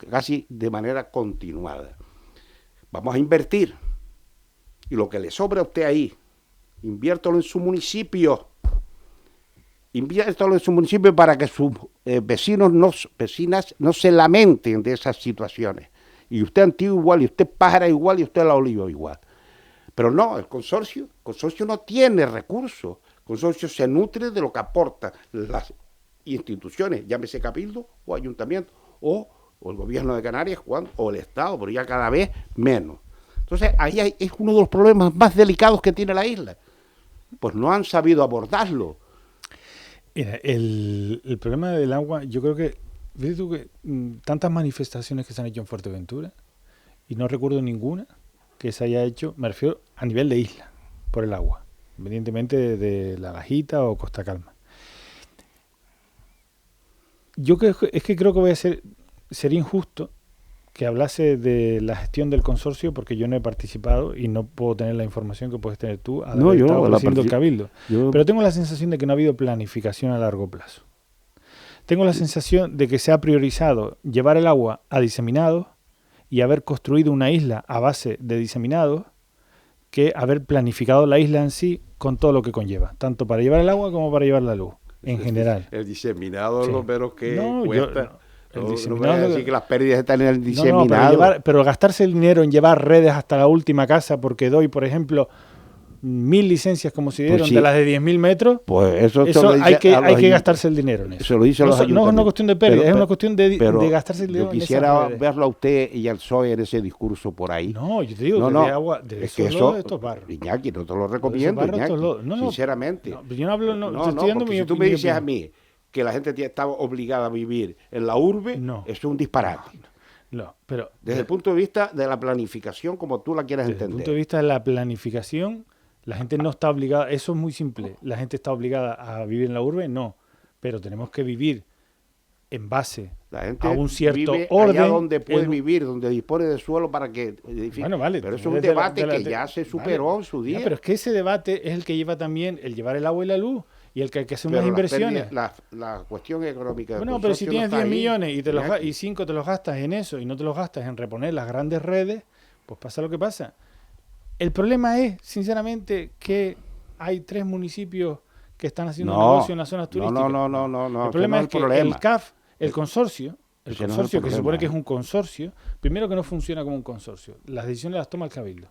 B: casi de manera continuada. Vamos a invertir. Y lo que le sobra a usted ahí, inviértalo en su municipio. Inviértalo en su municipio para que sus vecinas no se lamenten de esas situaciones. Y usted Antigua igual, y usted Pájara igual, y usted La Oliva igual. Pero no, el consorcio no tiene recursos. El consorcio se nutre de lo que aportan las instituciones, llámese cabildo o ayuntamiento, o el gobierno de Canarias, o el Estado, pero ya cada vez menos. Entonces, ahí es uno de los problemas más delicados que tiene la isla. Pues no han sabido abordarlo.
C: Mira, el problema del agua, yo creo que, ¿ves tú que tantas manifestaciones que se han hecho en Fuerteventura, y no recuerdo ninguna que se haya hecho, me refiero a nivel de isla, por el agua, independientemente de La Gajita o Costa Calma. Yo creo que sería injusto que hablase de la gestión del consorcio porque yo no he participado y no puedo tener la información que puedes tener tú al haber estado presidiendo el Cabildo. Pero tengo la sensación de que no ha habido planificación a largo plazo. Tengo la sensación de que se ha priorizado llevar el agua a diseminados y haber construido una isla a base de diseminados que haber planificado la isla en sí con todo lo que conlleva, tanto para llevar el agua como para llevar la luz, en general.
B: El diseminado es lo menos que cuesta.
C: El diseminado,
B: así que las pérdidas están en el diseminado.
C: Pero gastarse el dinero en llevar redes hasta la última casa porque doy, por ejemplo, 1000 licencias como se dieron, pues sí, de las de 10.000 metros,
B: pues eso
C: hay que gastarse el dinero en eso.
B: Eso lo dice los
C: no es una cuestión de pérdida, es una cuestión de gastarse el dinero.
B: Yo quisiera verlo a usted y al PSOE en ese discurso por ahí.
C: No, yo te digo, de agua, de
B: es que eso, estos barros. Iñaki, no te lo recomiendo, Iñaki, sinceramente.
C: Yo no hablo,
B: si tú me dices a mí que la gente está obligada a vivir en la urbe, eso es un disparate.
C: Pero
B: desde el punto de vista de la planificación, como tú la quieras entender.
C: Desde el punto de vista de la planificación, la gente no está obligada, eso es muy simple, la gente está obligada a vivir en la urbe, no, pero tenemos que vivir en base a un cierto orden.
B: Allá donde puede vivir, donde dispone de suelo para que edifique.
C: Bueno, vale,
B: pero eso es un debate que ya se superó en su día.
C: Pero es que ese debate es el que lleva también el llevar el agua y la luz y el que hay que hacer unas inversiones.
B: La cuestión económica.
C: Bueno, pero si tienes 10 millones y 5 te los gastas en eso y no te los gastas en reponer las grandes redes, pues pasa lo que pasa. El problema es, sinceramente, que hay 3 municipios que están haciendo negocio en las zonas turísticas.
B: No.
C: El problema es que el CAF, el consorcio que se supone que es un consorcio, primero que no funciona como un consorcio. Las decisiones las toma el Cabildo.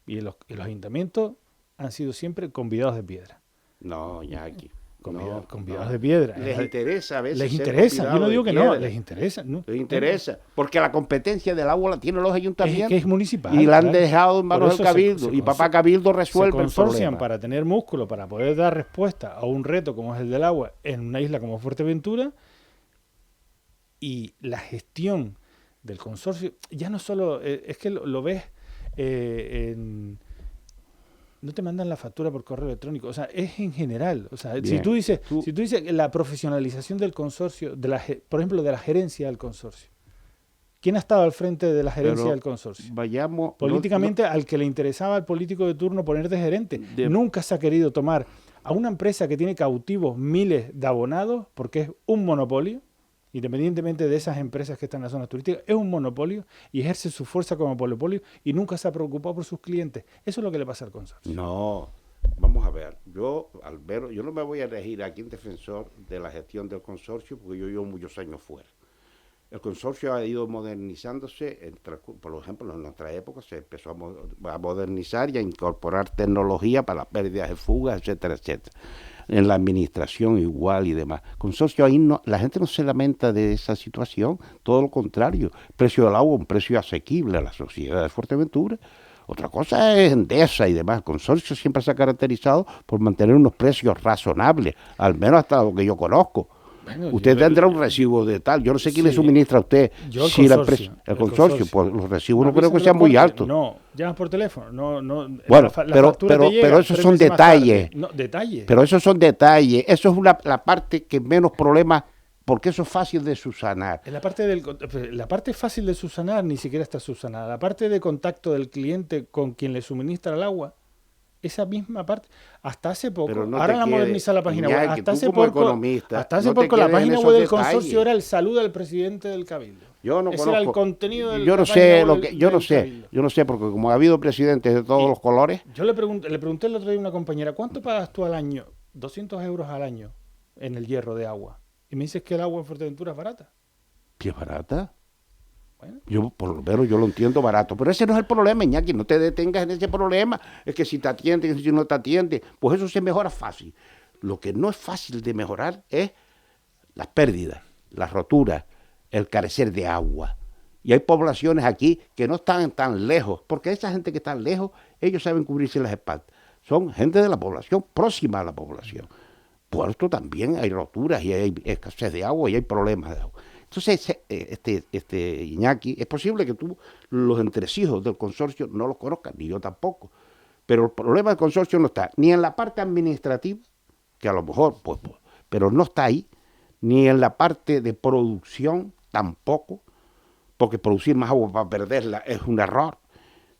C: Y los ayuntamientos han sido siempre convidados de piedra.
B: No, ya aquí.
C: Convidados de piedra.
B: Les interesa a veces.
C: Les interesa, yo no digo que no, les interesa. No,
B: les interesa, porque la competencia del agua la tienen los ayuntamientos.
C: Es que es municipal.
B: Y la han dejado en manos del Cabildo. Y papá Cabildo resuelve el problema. Se consorcian
C: para tener músculo, para poder dar respuesta a un reto como es el del agua en una isla como Fuerteventura. Y la gestión del consorcio, ya no solo, es que lo ves no te mandan la factura por correo electrónico. O sea, es en general. O sea,
B: Bien.
C: si tú dices que la profesionalización del consorcio, por ejemplo, de la gerencia del consorcio. ¿Quién ha estado al frente de la gerencia del consorcio?
B: Vayamos...
C: Políticamente, al que le interesaba al político de turno poner de gerente. Nunca se ha querido tomar a una empresa que tiene cautivos miles de abonados, porque es un monopolio, independientemente de esas empresas que están en las zonas turísticas, es un monopolio y ejerce su fuerza como monopolio y nunca se ha preocupado por sus clientes. Eso es lo que le pasa al consorcio.
B: No, vamos a ver. Yo no me voy a elegir aquí en defensor de la gestión del consorcio porque yo llevo muchos años fuera. El consorcio ha ido modernizándose, por ejemplo, en nuestra época se empezó a modernizar y a incorporar tecnología para las pérdidas de fugas, etcétera, etcétera. En la administración igual y demás. Consorcio, ahí no, la gente no se lamenta de esa situación, todo lo contrario. El precio del agua, un precio asequible a la sociedad de Fuerteventura. Otra cosa es Endesa y demás. El consorcio siempre se ha caracterizado por mantener unos precios razonables, al menos hasta lo que yo conozco. Bueno, usted tendrá un recibo de tal. Yo no sé quién le suministra a usted.
C: Yo
B: si el consorcio, pues los recibos no creo que sean muy altos.
C: No, llamas por teléfono. No,
B: bueno, pero esos son detalles.
C: No, detalles.
B: Pero esos son detalles. Eso es la parte que menos problemas, porque eso es fácil de subsanar.
C: La parte fácil de subsanar ni siquiera está subsanada. La parte de contacto del cliente con quien le suministra el agua, esa misma parte, hasta hace poco, ahora la moderniza la página web, hasta hace poco la página web del consorcio era el saludo al presidente del Cabildo.
B: Yo no
C: Ese
B: conozco,
C: era el contenido del
B: yo no sé porque como ha habido presidentes de todos los colores.
C: Yo le pregunté el otro día a una compañera, ¿cuánto pagas tú al año? 200 euros al año en el hierro de agua. Y me dices que el agua en Fuerteventura es barata.
B: ¿Qué es barata? Yo, por lo menos, yo lo entiendo barato. Pero ese no es el problema, Iñaki. No te detengas en ese problema. Es que si te atienden, si no te atienden, pues eso se mejora fácil. Lo que no es fácil de mejorar es las pérdidas, las roturas, el carecer de agua. Y hay poblaciones aquí que no están tan lejos, porque esa gente que está lejos, ellos saben cubrirse las espaldas. Son gente de la población, próxima a la población. Puerto también hay roturas y hay escasez de agua y hay problemas de agua. Entonces, Iñaki, es posible que tú los entresijos del consorcio no los conozcas, ni yo tampoco. Pero el problema del consorcio no está ni en la parte administrativa, que a lo mejor, pero no está ahí, ni en la parte de producción tampoco, porque producir más agua para perderla es un error,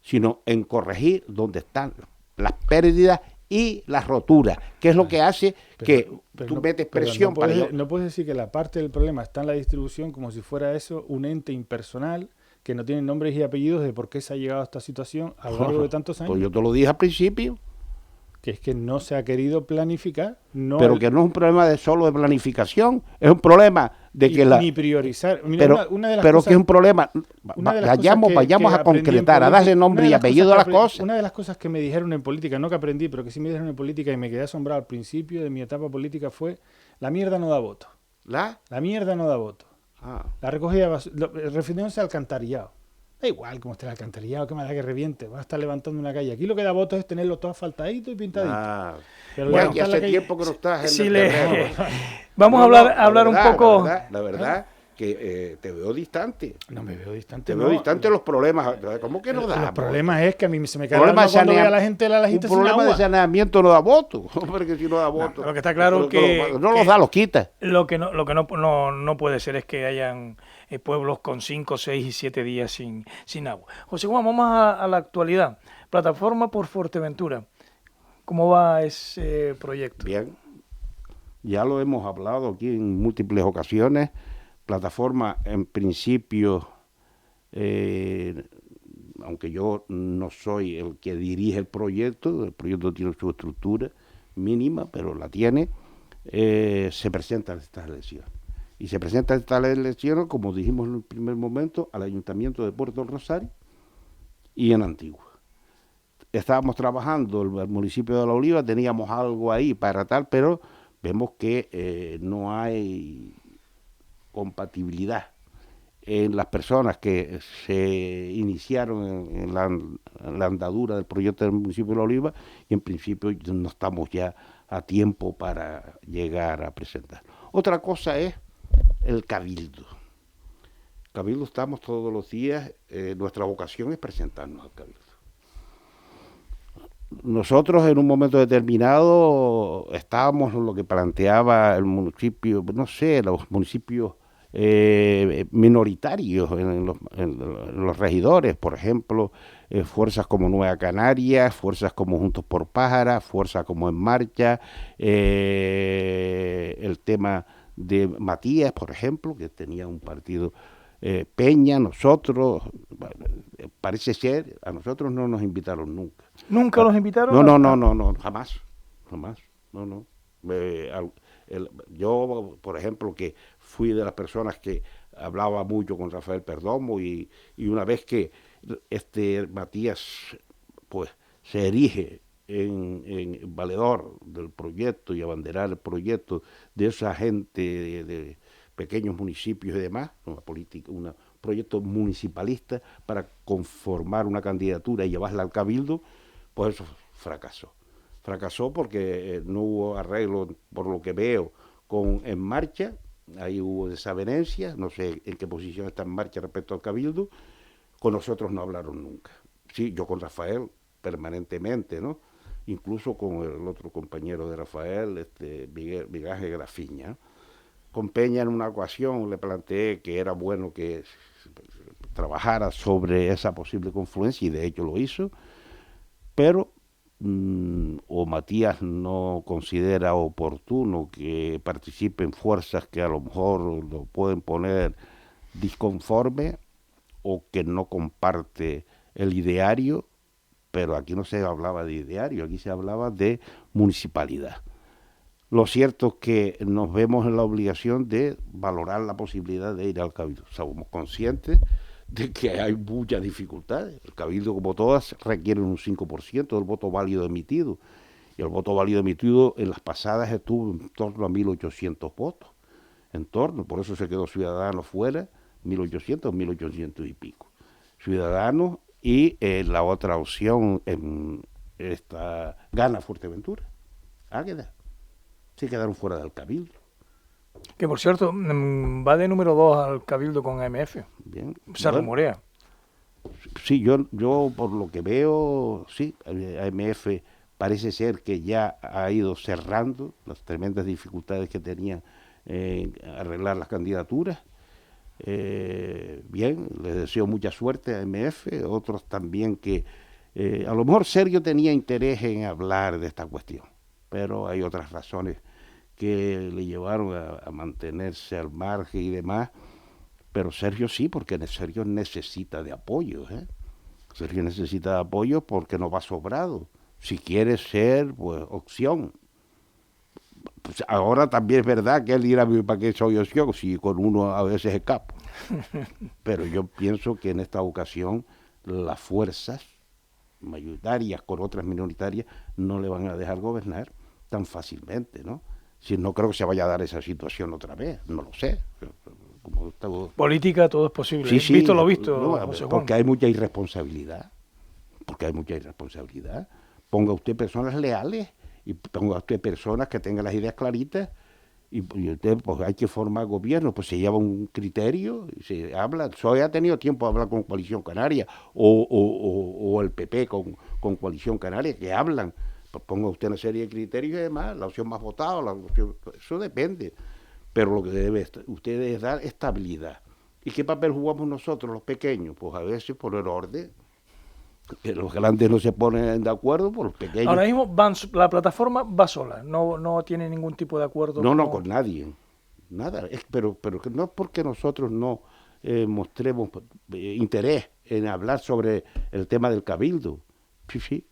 B: sino en corregir donde están las pérdidas y las roturas, que es lo que hace que tú metes presión
C: no puedes decir que la parte del problema está en la distribución como si fuera eso un ente impersonal que no tiene nombres y apellidos de por qué se ha llegado a esta situación a lo largo de tantos años.
B: Pues yo te lo dije al principio.
C: Que es que no se ha querido planificar.
B: Pero que no es un problema solo de planificación, es un problema de que
C: ni priorizar. Mira, una de las
B: pero
C: cosas,
B: que es un problema. Vayamos a concretar, a darle nombre y apellido a las cosas.
C: Una de las cosas que me dijeron en política, no que aprendí, pero que sí me dijeron en política y me quedé asombrado al principio de mi etapa política fue: la mierda no da voto.
B: La
C: mierda no da voto. La recogida, refiriéndose al alcantarillado. Da igual cómo esté el alcantarillado, que me da que reviente, va a estar levantando una calle. Aquí lo que da voto es tenerlo todo asfaltadito y pintadito.
B: Pero bueno, ya hace tiempo que no estás en el terreno.
A: Vamos a hablar un poco.
B: La verdad que te veo distante.
C: No me veo distante.
B: Te veo distante los problemas. ¿Cómo que no da?
C: Los problemas es que a mí se me cae el alma cuando veo a la gente la gente sin agua.
B: Un problema de saneamiento no da voto. Porque si no da voto.
A: Lo que está claro que
B: no los da, los quita.
A: Lo que no puede ser es que hayan pueblos con 5, 6 y 7 días sin agua. José Juan, vamos a la actualidad. Plataforma por Fuerteventura. ¿Cómo va ese proyecto?
B: Bien. Ya lo hemos hablado aquí en múltiples ocasiones. Plataforma, en principio, aunque yo no soy el que dirige el proyecto tiene su estructura mínima, pero la tiene, se presentan estas elecciones. Y se presentan estas elecciones, como dijimos en el primer momento, al Ayuntamiento de Puerto del Rosario y en Antigua. Estábamos trabajando el municipio de La Oliva, teníamos algo ahí para tal, pero vemos que no hay compatibilidad en las personas que se iniciaron en la andadura del proyecto del municipio de La Oliva y en principio no estamos ya a tiempo para llegar a presentar. Otra cosa es el Cabildo. Cabildo estamos todos los días, nuestra vocación es presentarnos al Cabildo. nosotros en un momento determinado estábamos en lo que planteaba el municipio, no sé, los municipios minoritarios en los regidores, por ejemplo, fuerzas como Nueva Canarias, fuerzas como Juntos por Pájara, fuerzas como En Marcha, el tema de Matías, por ejemplo, que tenía un partido Peña, nosotros, parece ser, a nosotros no nos invitaron nunca.
A: ¿Nunca los invitaron?
B: No, jamás, no. Yo, por ejemplo, que fui de las personas que hablaba mucho con Rafael Perdomo y una vez que Matías pues se erige en valedor del proyecto y abanderar el proyecto de esa gente de pequeños municipios y demás, un proyecto municipalista para conformar una candidatura y llevarla al cabildo, pues eso fracasó. Fracasó porque no hubo arreglo, por lo que veo, con En Marcha, ahí hubo desavenencias, no sé en qué posición está En Marcha respecto al cabildo, con nosotros no hablaron nunca. Sí, yo con Rafael permanentemente, ¿no? Incluso con el otro compañero de Rafael, Miguel Ángel Grafiña. Con Peña en una ocasión le planteé que era bueno que trabajara sobre esa posible confluencia y de hecho lo hizo, pero o Matías no considera oportuno que participen fuerzas que a lo mejor lo pueden poner disconforme o que no comparte el ideario, pero aquí no se hablaba de ideario, aquí se hablaba de municipalidad. Lo cierto es que nos vemos en la obligación de valorar la posibilidad de ir al cabildo. Somos conscientes de que hay muchas dificultades. El cabildo, como todas, requiere un 5% del voto válido emitido. Y el voto válido emitido en las pasadas estuvo en torno a 1.800 votos. Por eso se quedó Ciudadanos fuera, 1.800 y pico. Ciudadanos y la otra opción gana Fuerteventura. Águeda. Se quedaron fuera del cabildo.
A: Que por cierto, va de número 2 al cabildo con AMF.
B: Bien.
A: Se rumorea.
B: Sí, yo por lo que veo, sí, AMF parece ser que ya ha ido cerrando las tremendas dificultades que tenía en arreglar las candidaturas. Bien, les deseo mucha suerte a AMF, otros también que a lo mejor Sergio tenía interés en hablar de esta cuestión, pero hay otras razones que le llevaron a mantenerse al margen y demás, pero Sergio sí, porque Sergio necesita de apoyo, Sergio necesita de apoyo porque no va sobrado, si quiere ser, pues, opción. Pues ahora también es verdad que él dirá, ¿para qué soy opción? Si con uno a veces escapo. Pero yo pienso que en esta ocasión las fuerzas mayoritarias con otras minoritarias no le van a dejar gobernar tan fácilmente, ¿no? Si no creo que se vaya a dar esa situación otra vez, no lo sé.
A: Política todo es posible.
B: Sí,
A: visto lo visto,
B: no,
A: José Juan.
B: porque hay mucha irresponsabilidad. Ponga usted personas leales y ponga usted personas que tengan las ideas claritas y usted, pues hay que formar gobierno, pues se lleva un criterio, se habla. Soy ha tenido tiempo de hablar con Coalición Canaria o el PP con Coalición Canaria, que hablan. Pues ponga usted una serie de criterios y demás, la opción más votada, eso depende. Pero lo que debe usted es dar estabilidad. ¿Y qué papel jugamos nosotros, los pequeños? Pues a veces por el orden. Que los grandes no se ponen de acuerdo, por los pequeños.
A: Ahora mismo la plataforma va sola, no tiene ningún tipo de acuerdo.
B: No, con nadie. Nada. Pero no es porque nosotros no mostremos interés en hablar sobre el tema del cabildo. Sí.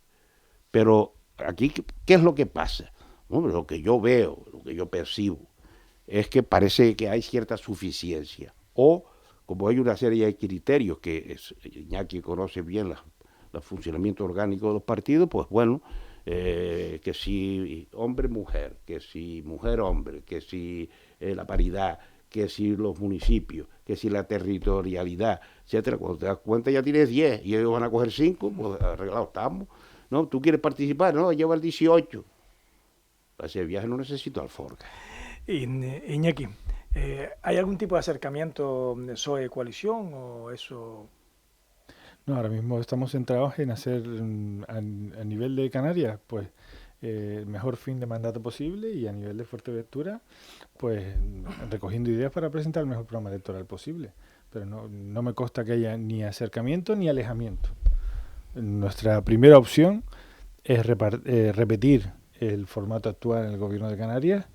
B: Pero aquí, ¿qué es lo que pasa? Bueno, lo que yo veo, lo que yo percibo, es que parece que hay cierta suficiencia. O, como hay una serie de criterios que Iñaki conoce bien el funcionamiento orgánico de los partidos, pues bueno, que si hombre-mujer, que si mujer-hombre, que si la paridad, que si los municipios, que si la territorialidad, etcétera. Cuando te das cuenta ya tienes 10 y ellos van a coger 5, pues arreglados estamos. No, tú quieres participar, no, lleva el 18. Para ese viaje no necesito alforja.
A: Iñaki, ¿hay algún tipo de acercamiento de PSOE coalición o eso?
C: No, ahora mismo estamos centrados en hacer a nivel de Canarias, pues el mejor fin de mandato posible, y a nivel de Fuerteventura, pues recogiendo ideas para presentar el mejor programa electoral posible. Pero no me consta que haya ni acercamiento ni alejamiento. Nuestra primera opción es repetir el formato actual en el gobierno de Canarias,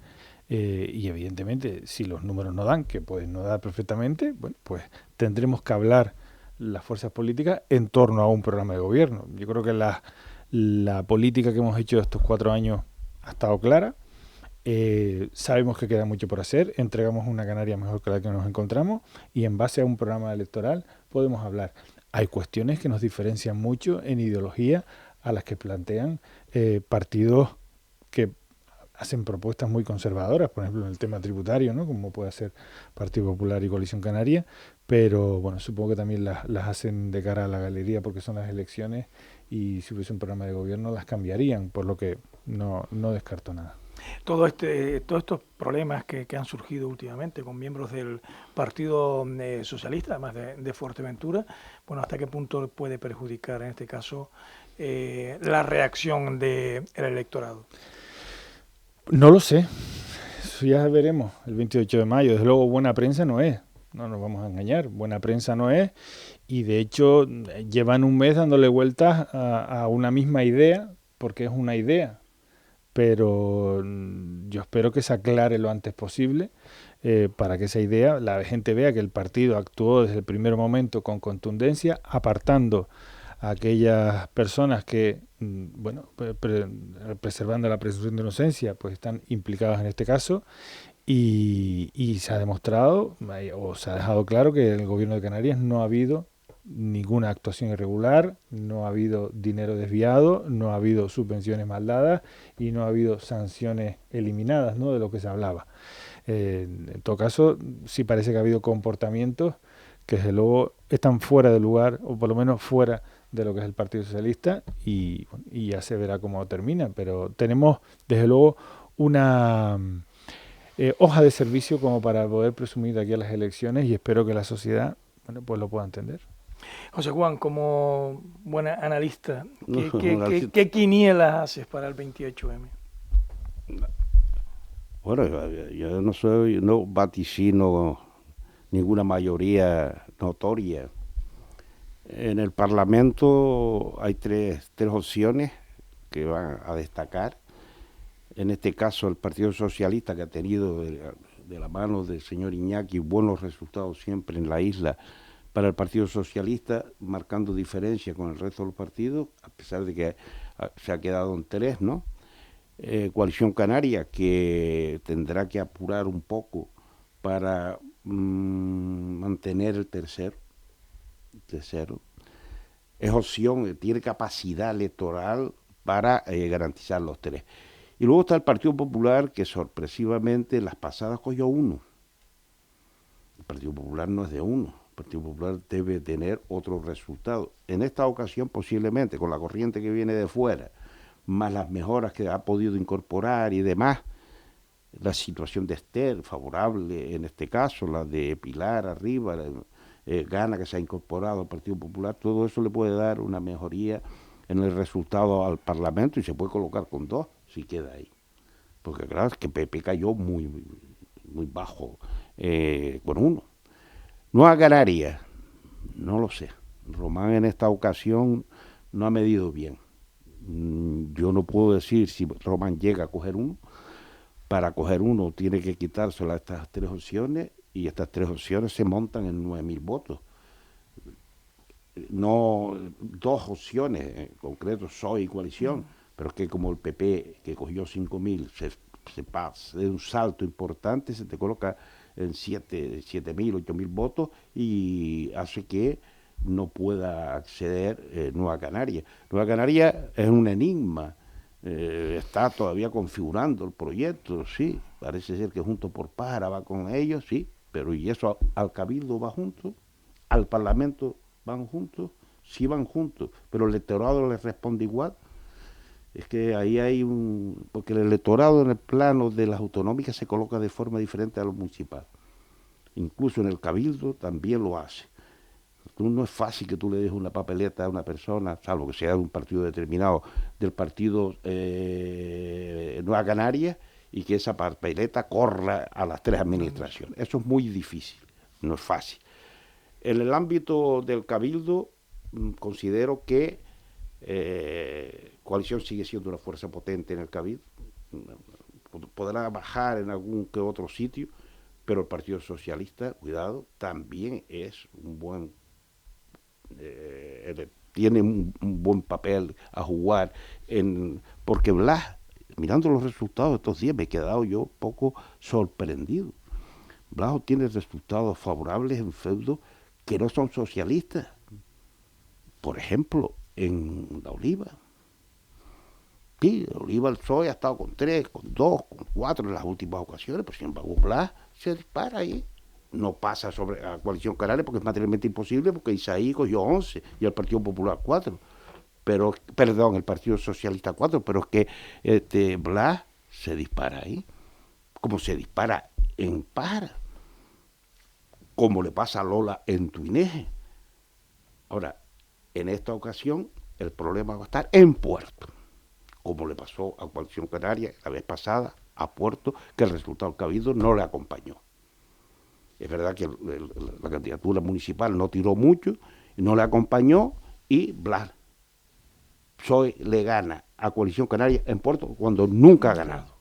C: y evidentemente si los números no dan, que pueden no dar perfectamente, bueno, pues tendremos que hablar las fuerzas políticas en torno a un programa de gobierno. Yo creo que la política que hemos hecho estos 4 años ha estado clara. Sabemos que queda mucho por hacer, entregamos una Canarias mejor que la que nos encontramos, y en base a un programa electoral podemos hablar. Hay cuestiones que nos diferencian mucho en ideología a las que plantean partidos que hacen propuestas muy conservadoras, por ejemplo en el tema tributario, ¿no? Como puede ser Partido Popular y Coalición Canaria, pero bueno, supongo que también las hacen de cara a la galería porque son las elecciones, y si hubiese un programa de gobierno las cambiarían, por lo que no descarto nada.
A: Todos estos problemas que han surgido últimamente con miembros del Partido Socialista, además de Fuerteventura, bueno, ¿hasta qué punto puede perjudicar en este caso la reacción del electorado?
C: No lo sé, eso ya veremos el 28 de mayo. Desde luego buena prensa no es, no nos vamos a engañar, buena prensa no es, y de hecho llevan un mes dándole vueltas a una misma idea, porque es una idea, pero yo espero que se aclare lo antes posible, para que esa idea, la gente vea que el partido actuó desde el primer momento con contundencia, apartando a aquellas personas que, bueno, preservando la presunción de inocencia, pues están implicadas en este caso, y se ha demostrado, o se ha dejado claro, que en el gobierno de Canarias no ha habido ninguna actuación irregular, no ha habido dinero desviado, no ha habido subvenciones mal dadas y no ha habido sanciones eliminadas, ¿no?, de lo que se hablaba. En todo caso, sí parece que ha habido comportamientos que desde luego están fuera de lugar, o por lo menos fuera de lo que es el Partido Socialista, y ya se verá cómo termina, pero tenemos desde luego una hoja de servicio como para poder presumir de aquí a las elecciones, y espero que la sociedad, bueno, pues lo pueda entender.
A: José Juan, como buen analista, ¿qué quinielas haces para el 28M?
B: Bueno, yo no vaticino ninguna mayoría notoria. En el Parlamento hay tres opciones que van a destacar. En este caso, el Partido Socialista, que ha tenido de la mano del señor Iñaki buenos resultados siempre en la isla, para el Partido Socialista, marcando diferencia con el resto de los partidos, a pesar de que se ha quedado en 3, ¿no? Coalición Canaria, que tendrá que apurar un poco para mantener el tercero. Es opción, tiene capacidad electoral para garantizar los 3. Y luego está el Partido Popular, que sorpresivamente las pasadas cogió 1. El Partido Popular no es de 1. El Partido Popular debe tener otro resultado. En esta ocasión, posiblemente, con la corriente que viene de fuera, más las mejoras que ha podido incorporar y demás, la situación de Esther, favorable en este caso, la de Pilar arriba, Gana, que se ha incorporado al Partido Popular, todo eso le puede dar una mejoría en el resultado al Parlamento, y se puede colocar con 2 si queda ahí. Porque claro, es que PP cayó muy bajo con 1. Nueva Canaria, no lo sé. Román en esta ocasión no ha medido bien. Yo no puedo decir si Román llega a coger 1. Para coger 1 tiene que quitársela estas 3 opciones, y estas 3 opciones se montan en 9.000 votos. No 2 opciones en concreto, PSOE y Coalición, pero es que como el PP, que cogió 5.000, se pasa de un salto importante, se te coloca en 7.000, 8.000 votos, y hace que no pueda acceder Nueva Canaria. Nueva Canaria es un enigma. Está todavía configurando el proyecto, sí, parece ser que Juntos por Pájara va con ellos, sí, pero ¿y eso al Cabildo va junto? ¿Al Parlamento van juntos? Sí van juntos, pero el electorado les responde igual. Es que ahí hay porque el electorado en el plano de las autonómicas se coloca de forma diferente a lo municipal. Incluso en el Cabildo también lo hace. No es fácil que tú le dejes una papeleta a una persona, salvo que sea de un partido determinado, del partido Nueva Canarias, y que esa papeleta corra a las 3 administraciones. Eso es muy difícil, no es fácil. En el ámbito del Cabildo, considero que Coalición sigue siendo una fuerza potente en el Cabildo. Podrá bajar en algún que otro sitio, pero el Partido Socialista, cuidado, también es un buen tiene un buen papel a jugar porque Blas, mirando los resultados de estos días, me he quedado yo un poco sorprendido. Blas obtiene resultados favorables en feudos que no son socialistas. Por ejemplo, en La Oliva. Sí, La Oliva, el PSOE ha estado con 3, con 2, con 4 en las últimas ocasiones, pero sin embargo Blas se dispara ahí. No pasa sobre la Coalición Canaria porque es materialmente imposible, porque Isaí cogió 11 y el Partido Popular 4. Pero, perdón, el Partido Socialista 4, pero es que Blas se dispara ahí, como se dispara en Pájara, como le pasa a Lola en Tuineje. Ahora, en esta ocasión, el problema va a estar en Puerto, como le pasó a Coalición Canaria la vez pasada, a Puerto, que el resultado del Cabildo no le acompañó. Es verdad que la candidatura municipal no tiró mucho, no le acompañó, y Blas PSOE le gana a Coalición Canaria en Puerto cuando nunca ha ganado.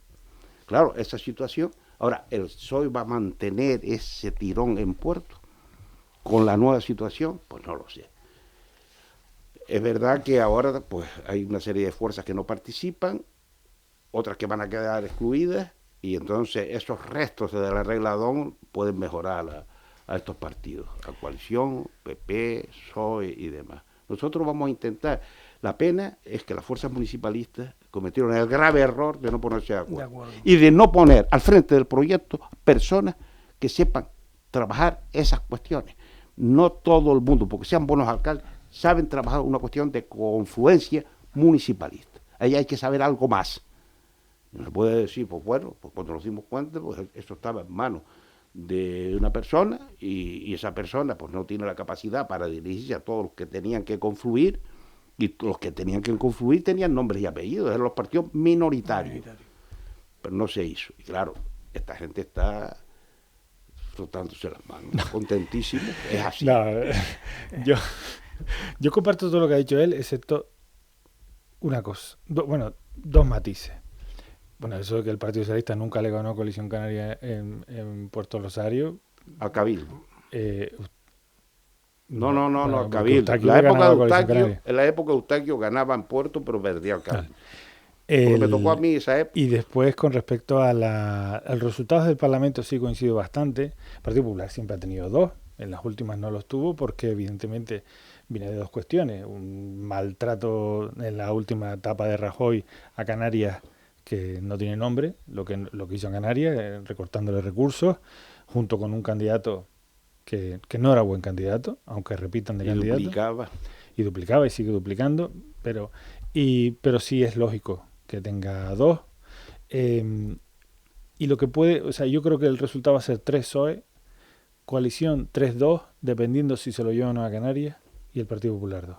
B: Claro, esa situación. Ahora, ¿el PSOE va a mantener ese tirón en Puerto con la nueva situación? Pues no lo sé. Es verdad que ahora pues hay una serie de fuerzas que no participan, otras que van a quedar excluidas, y entonces esos restos de la regla DON pueden mejorar a estos partidos, a Coalición, PP, PSOE y demás. Nosotros vamos a intentar. La pena es que las fuerzas municipalistas cometieron el grave error de no ponerse de acuerdo. Y de no poner al frente del proyecto personas que sepan trabajar esas cuestiones. No todo el mundo, porque sean buenos alcaldes, saben trabajar una cuestión de confluencia municipalista. Ahí hay que saber algo más. No se puede decir, pues bueno, pues cuando nos dimos cuenta, pues eso estaba en manos de una persona, y esa persona pues no tiene la capacidad para dirigirse a todos los que tenían que confluir, y los que tenían que confluir tenían nombres y apellidos, eran los partidos minoritarios. Pero no se hizo. Y claro, esta gente está frotándose las manos, contentísimo, es así.
C: No, yo comparto todo lo que ha dicho él, excepto una cosa, dos matices. Bueno, eso de que el Partido Socialista nunca le ganó a Coalición Canaria en Puerto Rosario.
B: Al Cabildo. No,
C: bueno,
B: Cabildo. En la época de Eustaquio ganaba en Puerto, pero perdía al Cabildo. Me tocó a mí esa época.
C: Y después, con respecto a los resultados del Parlamento, sí coincido bastante. El Partido Popular siempre ha tenido 2, en las últimas no los tuvo, porque evidentemente viene de 2 cuestiones. Un maltrato en la última etapa de Rajoy a Canarias, que no tiene nombre, lo que hizo en Canarias, recortándole recursos, junto con un candidato que no era buen candidato, aunque repitan de candidato. Duplicaba y sigue duplicando, pero sí es lógico que tenga 2. Y lo que puede, o sea, yo creo que el resultado va a ser 3 PSOE, Coalición 3-2, dependiendo si se lo llevan a Canarias, y el Partido Popular 2.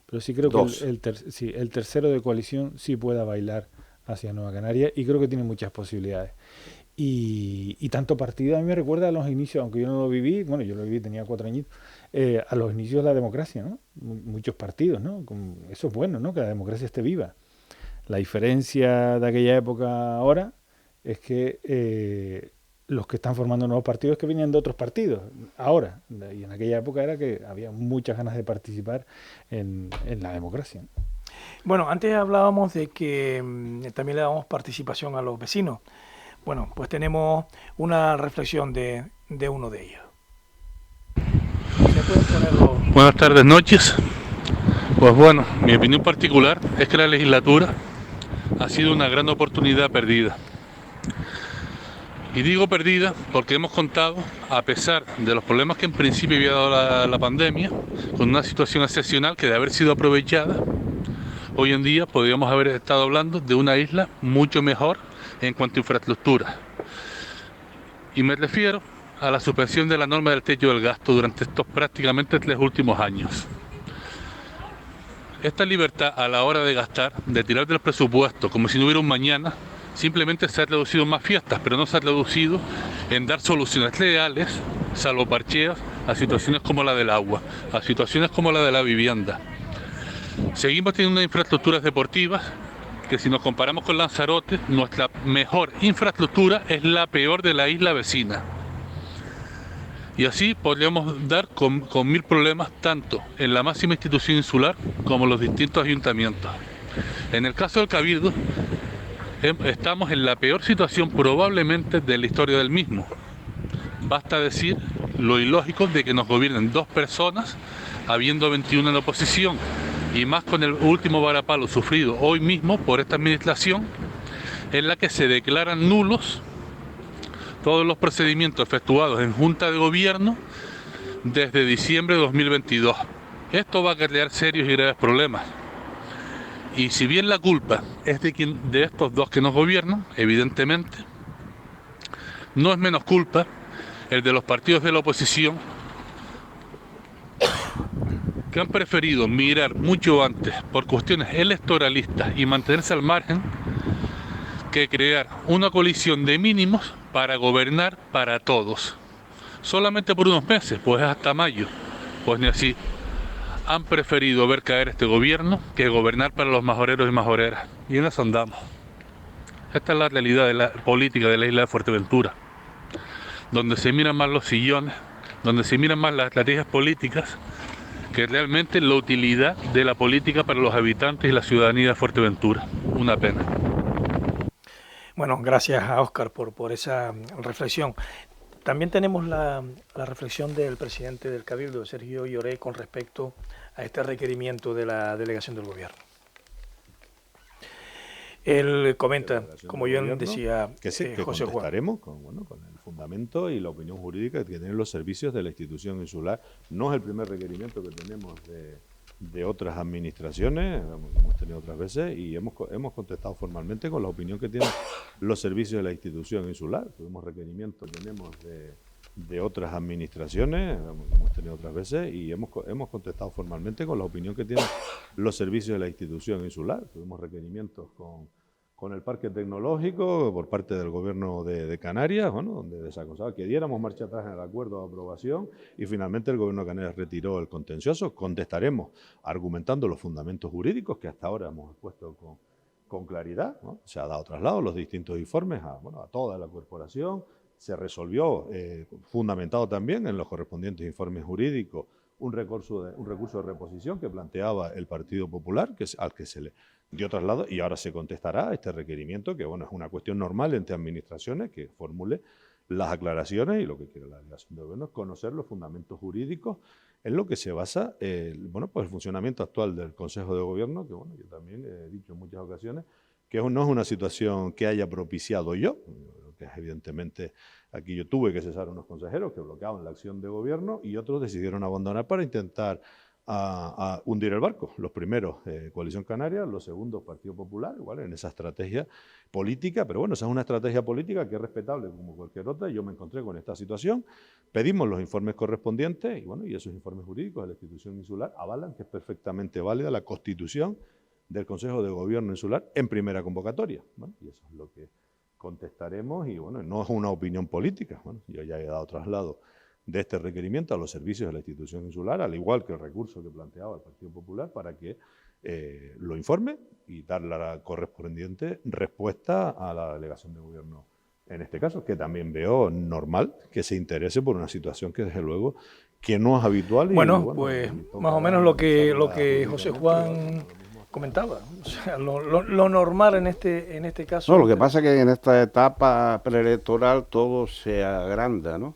C: Pero sí creo que el tercero de Coalición sí pueda bailar hacia Nueva Canaria, y creo que tiene muchas posibilidades. Y tanto partido a mí me recuerda a los inicios, aunque yo no lo viví, bueno, yo lo viví, tenía 4 añitos, a los inicios de la democracia, ¿no? Muchos partidos, ¿no? Eso es bueno, ¿no? Que la democracia esté viva. La diferencia de aquella época ahora es que los que están formando nuevos partidos que venían de otros partidos ahora, y en aquella época era que había muchas ganas de participar en la democracia, ¿no?
A: Bueno, antes hablábamos de que también le damos participación a los vecinos. Bueno, pues tenemos una reflexión de uno de ellos.
D: Buenas tardes, noches. Pues bueno, mi opinión particular es que la legislatura ha sido una gran oportunidad perdida. Y digo perdida porque hemos contado, a pesar de los problemas que en principio había dado la pandemia, con una situación excepcional que de haber sido aprovechada, hoy en día podríamos haber estado hablando de una isla mucho mejor en cuanto a infraestructura. Y me refiero a la suspensión de la norma del techo del gasto durante estos prácticamente 3 últimos años. Esta libertad a la hora de gastar, de tirar del presupuesto como si no hubiera un mañana, simplemente se ha traducido en más fiestas, pero no se ha traducido en dar soluciones reales, salvo parcheos, a situaciones como la del agua, a situaciones como la de la vivienda. Seguimos teniendo unas infraestructuras deportivas que, si nos comparamos con Lanzarote, nuestra mejor infraestructura es la peor de la isla vecina. Y así podríamos dar con 1000 problemas tanto en la máxima institución insular como en los distintos ayuntamientos. En el caso del Cabildo, estamos en la peor situación probablemente de la historia del mismo. Basta decir lo ilógico de que nos gobiernen 2 personas, habiendo 21 en la oposición, y más con el último varapalo sufrido hoy mismo por esta administración, en la que se declaran nulos todos los procedimientos efectuados en Junta de Gobierno desde diciembre de 2022. Esto va a crear serios y graves problemas. Y si bien la culpa es de estos 2 que nos gobiernan, evidentemente, no es menos culpa el de los partidos de la oposición, que han preferido mirar mucho antes por cuestiones electoralistas y mantenerse al margen, que crear una coalición de mínimos para gobernar para todos. Solamente por unos meses, pues hasta mayo. Pues ni así. Han preferido ver caer este gobierno que gobernar para los majoreros y majoreras. Y en eso andamos. Esta es la realidad de la política de la isla de Fuerteventura, donde se miran más los sillones, donde se miran más las estrategias políticas que realmente la utilidad de la política para los habitantes y la ciudadanía de Fuerteventura. Una pena.
A: Bueno, gracias a Óscar por esa reflexión. También tenemos la reflexión del presidente del Cabildo, Sergio Lloré, con respecto a este requerimiento de la delegación del gobierno. Él comenta, como yo decía,
E: que
A: José Juan.
E: Contestaremos con el fundamento y la opinión jurídica que tienen los servicios de la institución insular. No es el primer requerimiento que tenemos de otras administraciones, hemos tenido otras veces, y hemos contestado formalmente con la opinión que tienen los servicios de la institución insular. Tuvimos requerimientos, tenemos de otras administraciones, hemos tenido otras veces, y hemos contestado formalmente con la opinión que tienen los servicios de la institución insular. Tuvimos requerimientos con el parque tecnológico por parte del gobierno de Canarias, donde desaconsejaba que diéramos marcha atrás en el acuerdo de aprobación, y finalmente el gobierno de Canarias retiró el contencioso. Contestaremos argumentando los fundamentos jurídicos que hasta ahora hemos expuesto con claridad, ¿no? Se ha dado traslado los distintos informes a toda la corporación. Se resolvió, fundamentado también en los correspondientes informes jurídicos, un recurso de reposición que planteaba el Partido Popular, al que se le dio traslado, y ahora se contestará a este requerimiento, que es una cuestión normal entre administraciones, que formule las aclaraciones, y lo que quiere la delegación de gobierno es conocer los fundamentos jurídicos en lo que se basa el funcionamiento actual del Consejo de Gobierno, que yo también he dicho en muchas ocasiones que no es una situación que haya propiciado yo, que evidentemente aquí yo tuve que cesar a unos consejeros que bloqueaban la acción de gobierno, y otros decidieron abandonar para intentar a hundir el barco. Los primeros, Coalición Canaria; los segundos, Partido Popular, igual en esa estrategia política, pero esa es una estrategia política que es respetable como cualquier otra. Yo me encontré con esta situación, pedimos los informes correspondientes, y esos informes jurídicos de la institución insular avalan que es perfectamente válida la constitución del Consejo de Gobierno insular en primera convocatoria. Y eso es lo que contestaremos, y no es una opinión política. Yo ya he dado traslado de este requerimiento a los servicios de la institución insular, al igual que el recurso que planteaba el Partido Popular, para que lo informe y dar la correspondiente respuesta a la delegación de gobierno en este caso, que también veo normal que se interese por una situación que desde luego que no es habitual. Y,
A: pues más o menos lo que José Juan comentaba, o sea, lo normal en este caso.
B: No, lo que pasa es que en esta etapa preelectoral todo se agranda, ¿no?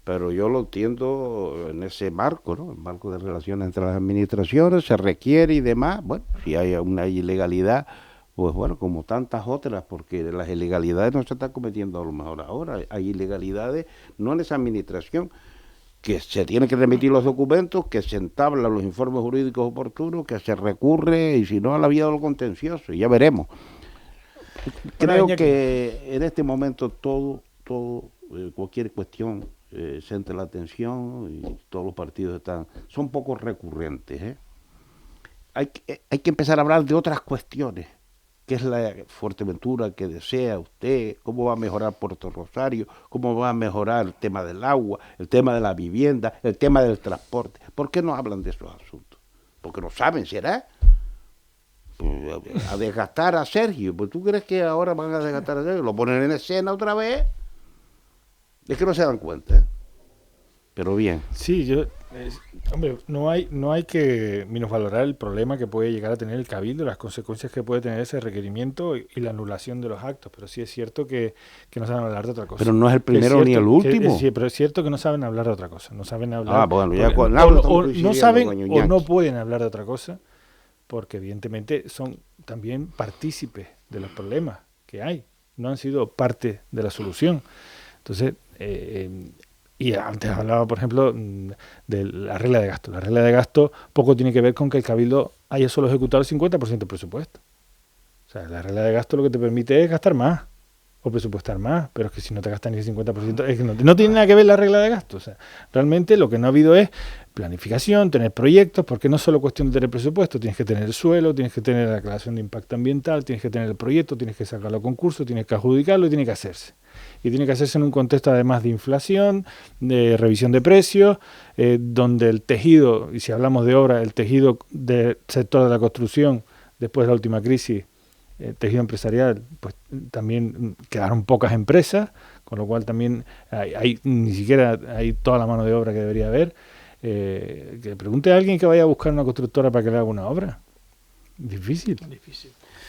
B: Pero yo lo entiendo en ese marco, ¿no? El marco de relaciones entre las administraciones, se requiere y demás. Bueno, si hay una ilegalidad, pues como tantas otras, porque las ilegalidades no se están cometiendo a lo mejor ahora, hay ilegalidades no en esa administración, que se tienen que remitir los documentos, que se entablan los informes jurídicos oportunos, que se recurre, y si no, a la vía de lo contencioso, y ya veremos. Creo que en este momento cualquier cuestión centra la atención y todos los partidos son poco recurrentes, ¿eh? Hay que empezar a hablar de otras cuestiones. ¿Qué es la Fuerteventura que desea usted? ¿Cómo va a mejorar Puerto Rosario? ¿Cómo va a mejorar el tema del agua, el tema de la vivienda, el tema del transporte? ¿Por qué no hablan de esos asuntos? Porque no saben, ¿será? Pues, a desgastar a Sergio. Pues ¿tú crees que ahora van a desgastar a Sergio? ¿Lo ponen en escena otra vez? Es que no se dan cuenta, ¿eh? Pero bien.
C: Sí, hombre, no hay que minusvalorar el problema que puede llegar a tener el Cabildo, las consecuencias que puede tener ese requerimiento y la anulación de los actos, pero sí es cierto que no saben hablar de otra cosa.
B: Pero no es el primero ni el último.
C: Sí, pero es cierto que no saben hablar de otra cosa, no saben hablar.
B: Bueno, ya
C: no saben o no pueden hablar de otra cosa, porque evidentemente son también partícipes de los problemas que hay, no han sido parte de la solución. Entonces, y antes hablaba, por ejemplo, de la regla de gasto. La regla de gasto poco tiene que ver con que el Cabildo haya solo ejecutado el 50% del presupuesto. O sea, la regla de gasto lo que te permite es gastar más o presupuestar más, pero es que si no te gastas ni el 50%, es que no tiene nada que ver la regla de gasto. O sea, realmente lo que no ha habido es planificación, tener proyectos, porque no es solo cuestión de tener presupuesto, tienes que tener el suelo, tienes que tener la declaración de impacto ambiental, tienes que tener el proyecto, tienes que sacarlo a concurso, tienes que adjudicarlo y tiene que hacerse. Y tiene que hacerse en un contexto además de inflación, de revisión de precios, donde el tejido, y si hablamos de obra, el tejido del sector de la construcción, después de la última crisis, el tejido empresarial, pues también quedaron pocas empresas, con lo cual también ni siquiera hay toda la mano de obra que debería haber. Que pregunte a alguien que vaya a buscar una constructora para que le haga una obra. Difícil.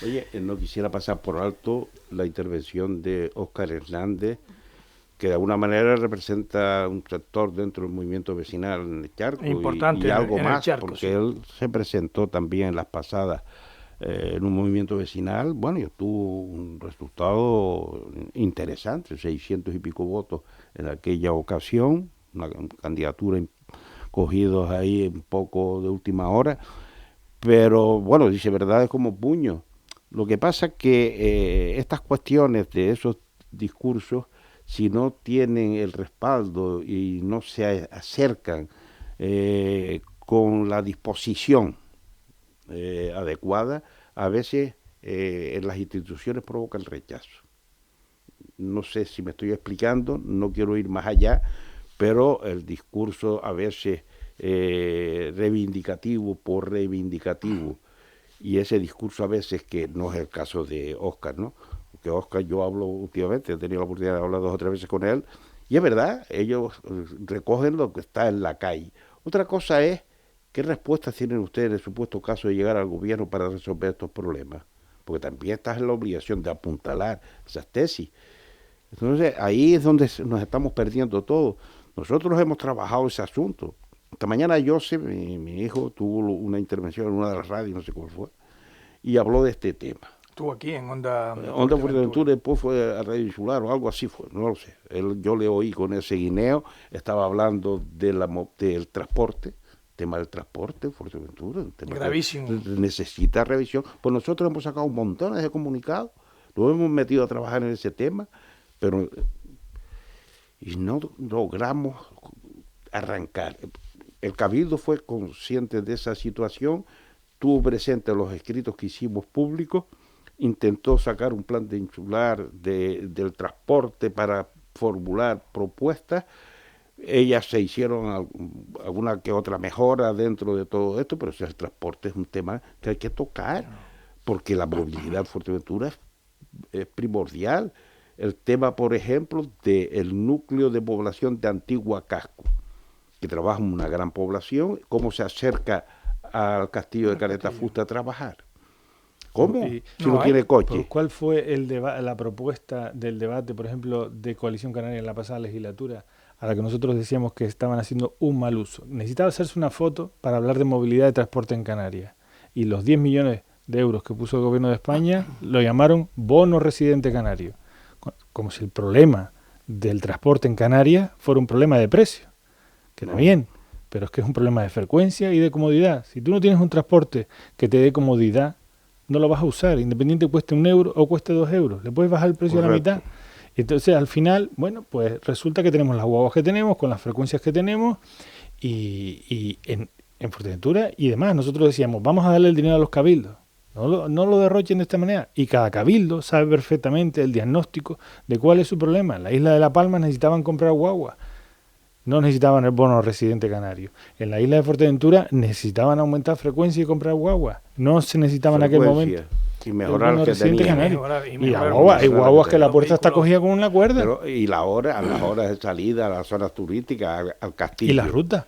B: Oye, no quisiera pasar por alto la intervención de Óscar Hernández, que de alguna manera representa un sector dentro del movimiento vecinal en el Charco.
A: Importante,
B: y algo
A: en
B: más,
A: el Charco,
B: porque
A: sí.
B: él se presentó también en las pasadas en un movimiento vecinal, bueno, y obtuvo un resultado interesante, 600 y pico votos en aquella ocasión, una candidatura cogidos ahí un poco de última hora, pero bueno, dice verdades como puño. Lo que pasa es que estas cuestiones de esos discursos, si no tienen el respaldo y no se acercan con la disposición adecuada, a veces en las instituciones provoca el rechazo. No sé si me estoy explicando, no quiero ir más allá, pero el discurso a veces reivindicativo por reivindicativo, y ese discurso a veces, que no es el caso de Óscar, ¿no? Porque Óscar, yo hablo últimamente, he tenido la oportunidad de hablar 2 o 3 veces con él, y es verdad, ellos recogen lo que está en la calle. Otra cosa es, ¿qué respuestas tienen ustedes en el supuesto caso de llegar al gobierno para resolver estos problemas? Porque también estás en la obligación de apuntalar esas tesis. Entonces, ahí es donde nos estamos perdiendo todo. Nosotros hemos trabajado ese asunto. Esta mañana Joseph, mi hijo, tuvo una intervención en una de las radios, no sé cuál fue, y habló de este tema.
A: Estuvo aquí en Onda
B: Fuerteventura, después fue a Radio Insular o algo así fue, no lo sé. Yo le oí con ese guineo, estaba hablando del transporte, tema del transporte, Fuerteventura, un tema
A: gravísimo,
B: que necesita revisión. Pues nosotros hemos sacado montones de comunicados, nos hemos metido a trabajar en ese tema, pero y no logramos arrancar. El Cabildo fue consciente de esa situación, tuvo presente los escritos que hicimos públicos, intentó sacar un plan de insular del transporte para formular propuestas. Ellas se hicieron alguna que otra mejora dentro de todo esto, pero el transporte es un tema que hay que tocar, porque la movilidad en Fuerteventura es primordial. El tema, por ejemplo, del núcleo de población de Antigua Casco, que trabaja en una gran población, cómo se acerca al castillo de Caleta Fusta a trabajar. ¿Cómo? Si no tiene coche.
C: ¿Cuál fue la propuesta del debate, por ejemplo, de Coalición Canaria en la pasada legislatura, a la que nosotros decíamos que estaban haciendo un mal uso? Necesitaba hacerse una foto para hablar de movilidad de transporte en Canarias. Y los 10 millones de euros que puso el gobierno de España lo llamaron bono residente canario. Como si el problema del transporte en Canarias fuera un problema de precio. Que también, pero es que es un problema de frecuencia y de comodidad. Si tú no tienes un transporte que te dé comodidad, no lo vas a usar, independiente cueste 1 euro o cueste 2 euros. Le puedes bajar el precio a la mitad Entonces, al final, bueno, pues resulta que tenemos las guaguas que tenemos, con las frecuencias que tenemos, y en Fuerteventura y demás. Nosotros decíamos, vamos a darle el dinero a los cabildos. No lo derrochen de esta manera. Y cada cabildo sabe perfectamente el diagnóstico de cuál es su problema. En la isla de La Palma necesitaban comprar guagua. No necesitaban el bono residente canario. En la isla de Fuerteventura necesitaban aumentar frecuencia y comprar guagua. No se necesitaba en aquel momento.
B: Y mejorar lo que tenían.
C: Hay guaguas que la puerta está cogida con una cuerda.
B: Y las horas de salida a las zonas turísticas, al castillo.
C: Y las rutas.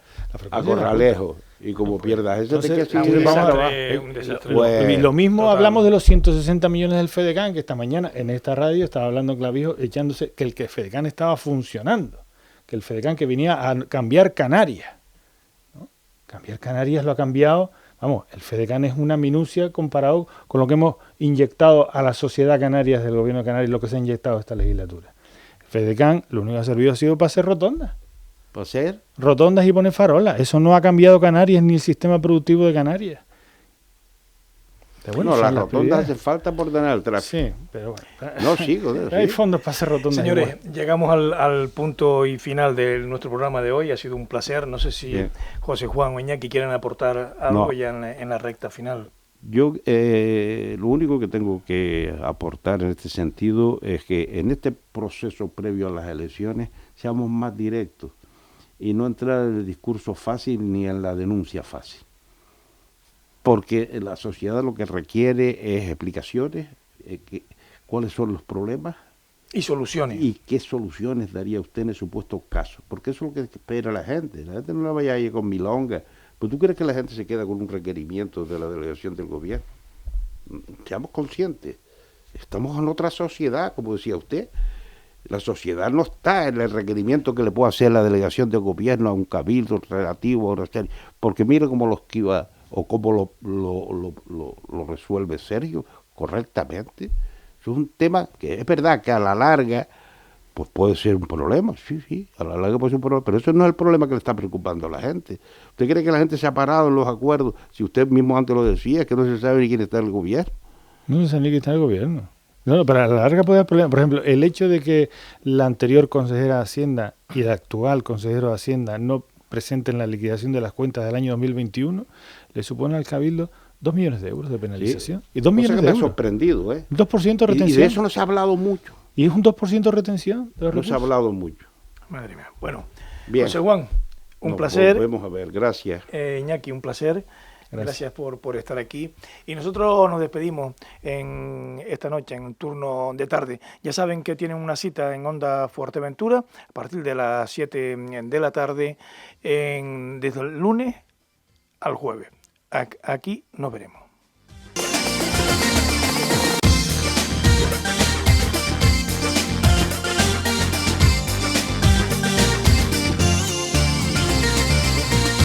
B: A Corralejo. Y como pierdas eso,
C: y lo mismo total. Hablamos de los 160 millones del FEDECAN, que esta mañana en esta radio estaba hablando Clavijo, echándose que el FEDECAN estaba funcionando, que el FEDECAN que venía a cambiar Canarias, ¿no? Cambiar Canarias lo ha cambiado, vamos, el FEDECAN es una minucia comparado con lo que hemos inyectado a la sociedad canaria del gobierno de Canarias, lo que se ha inyectado a esta legislatura. El FEDECAN lo único que ha servido ha sido para hacer rotondas.
B: ¿Para hacer?
C: Rotondas y poner farolas. Eso no ha cambiado Canarias ni el sistema productivo de Canarias.
B: Bueno, las rotondas hacen falta por ordenar el tráfico.
C: Sí, pero bueno.
B: No, sigo.
C: Hay fondos para hacer rotondas.
A: Señores, llegamos al punto y final de nuestro programa de hoy. Ha sido un placer. No sé si José Juan o Iñaki quieren aportar algo ya en la recta final.
B: Yo lo único que tengo que aportar en este sentido es que en este proceso previo a las elecciones seamos más directos y no entrar en el discurso fácil ni en la denuncia fácil. Porque la sociedad lo que requiere es explicaciones, cuáles son los problemas.
A: Y soluciones.
B: Y qué soluciones daría usted en el supuesto caso. Porque eso es lo que espera la gente. La gente no la vaya a ir con milonga. ¿Pero tú crees que la gente se queda con un requerimiento de la delegación del gobierno? Seamos conscientes. Estamos en otra sociedad, como decía usted. La sociedad no está en el requerimiento que le puede hacer la delegación del gobierno a un cabildo relativo, porque mire cómo lo esquiva o cómo lo resuelve Sergio correctamente. Es un tema que es verdad que a la larga pues puede ser un problema, sí, a la larga puede ser un problema, pero eso no es el problema que le está preocupando a la gente. ¿Usted cree que la gente se ha parado en los acuerdos? Si usted mismo antes lo decía, que no se sabe ni quién está en el gobierno.
C: No se sabe ni quién está en el gobierno. No, pero a la larga puede haber problemas. Por ejemplo, el hecho de que la anterior consejera de Hacienda y el actual consejero de Hacienda no presenten la liquidación de las cuentas del año 2021 le supone al Cabildo 2 millones de euros de penalización.
B: Sí.
C: Y 2 millones de euros.
B: Me ha sorprendido,
C: 2% de retención.
B: Y de eso no se ha hablado mucho.
C: Y es un 2% de retención.
B: No se ha hablado mucho.
A: Madre mía. Bueno,
B: bien.
A: José Juan, un placer.
B: Volvemos a ver, gracias.
A: Iñaki, un placer. Gracias por estar aquí. Y nosotros nos despedimos en esta noche, en un turno de tarde. Ya saben que tienen una cita en Onda Fuerteventura a partir de las 7 de la tarde, desde el lunes al jueves. Aquí nos veremos.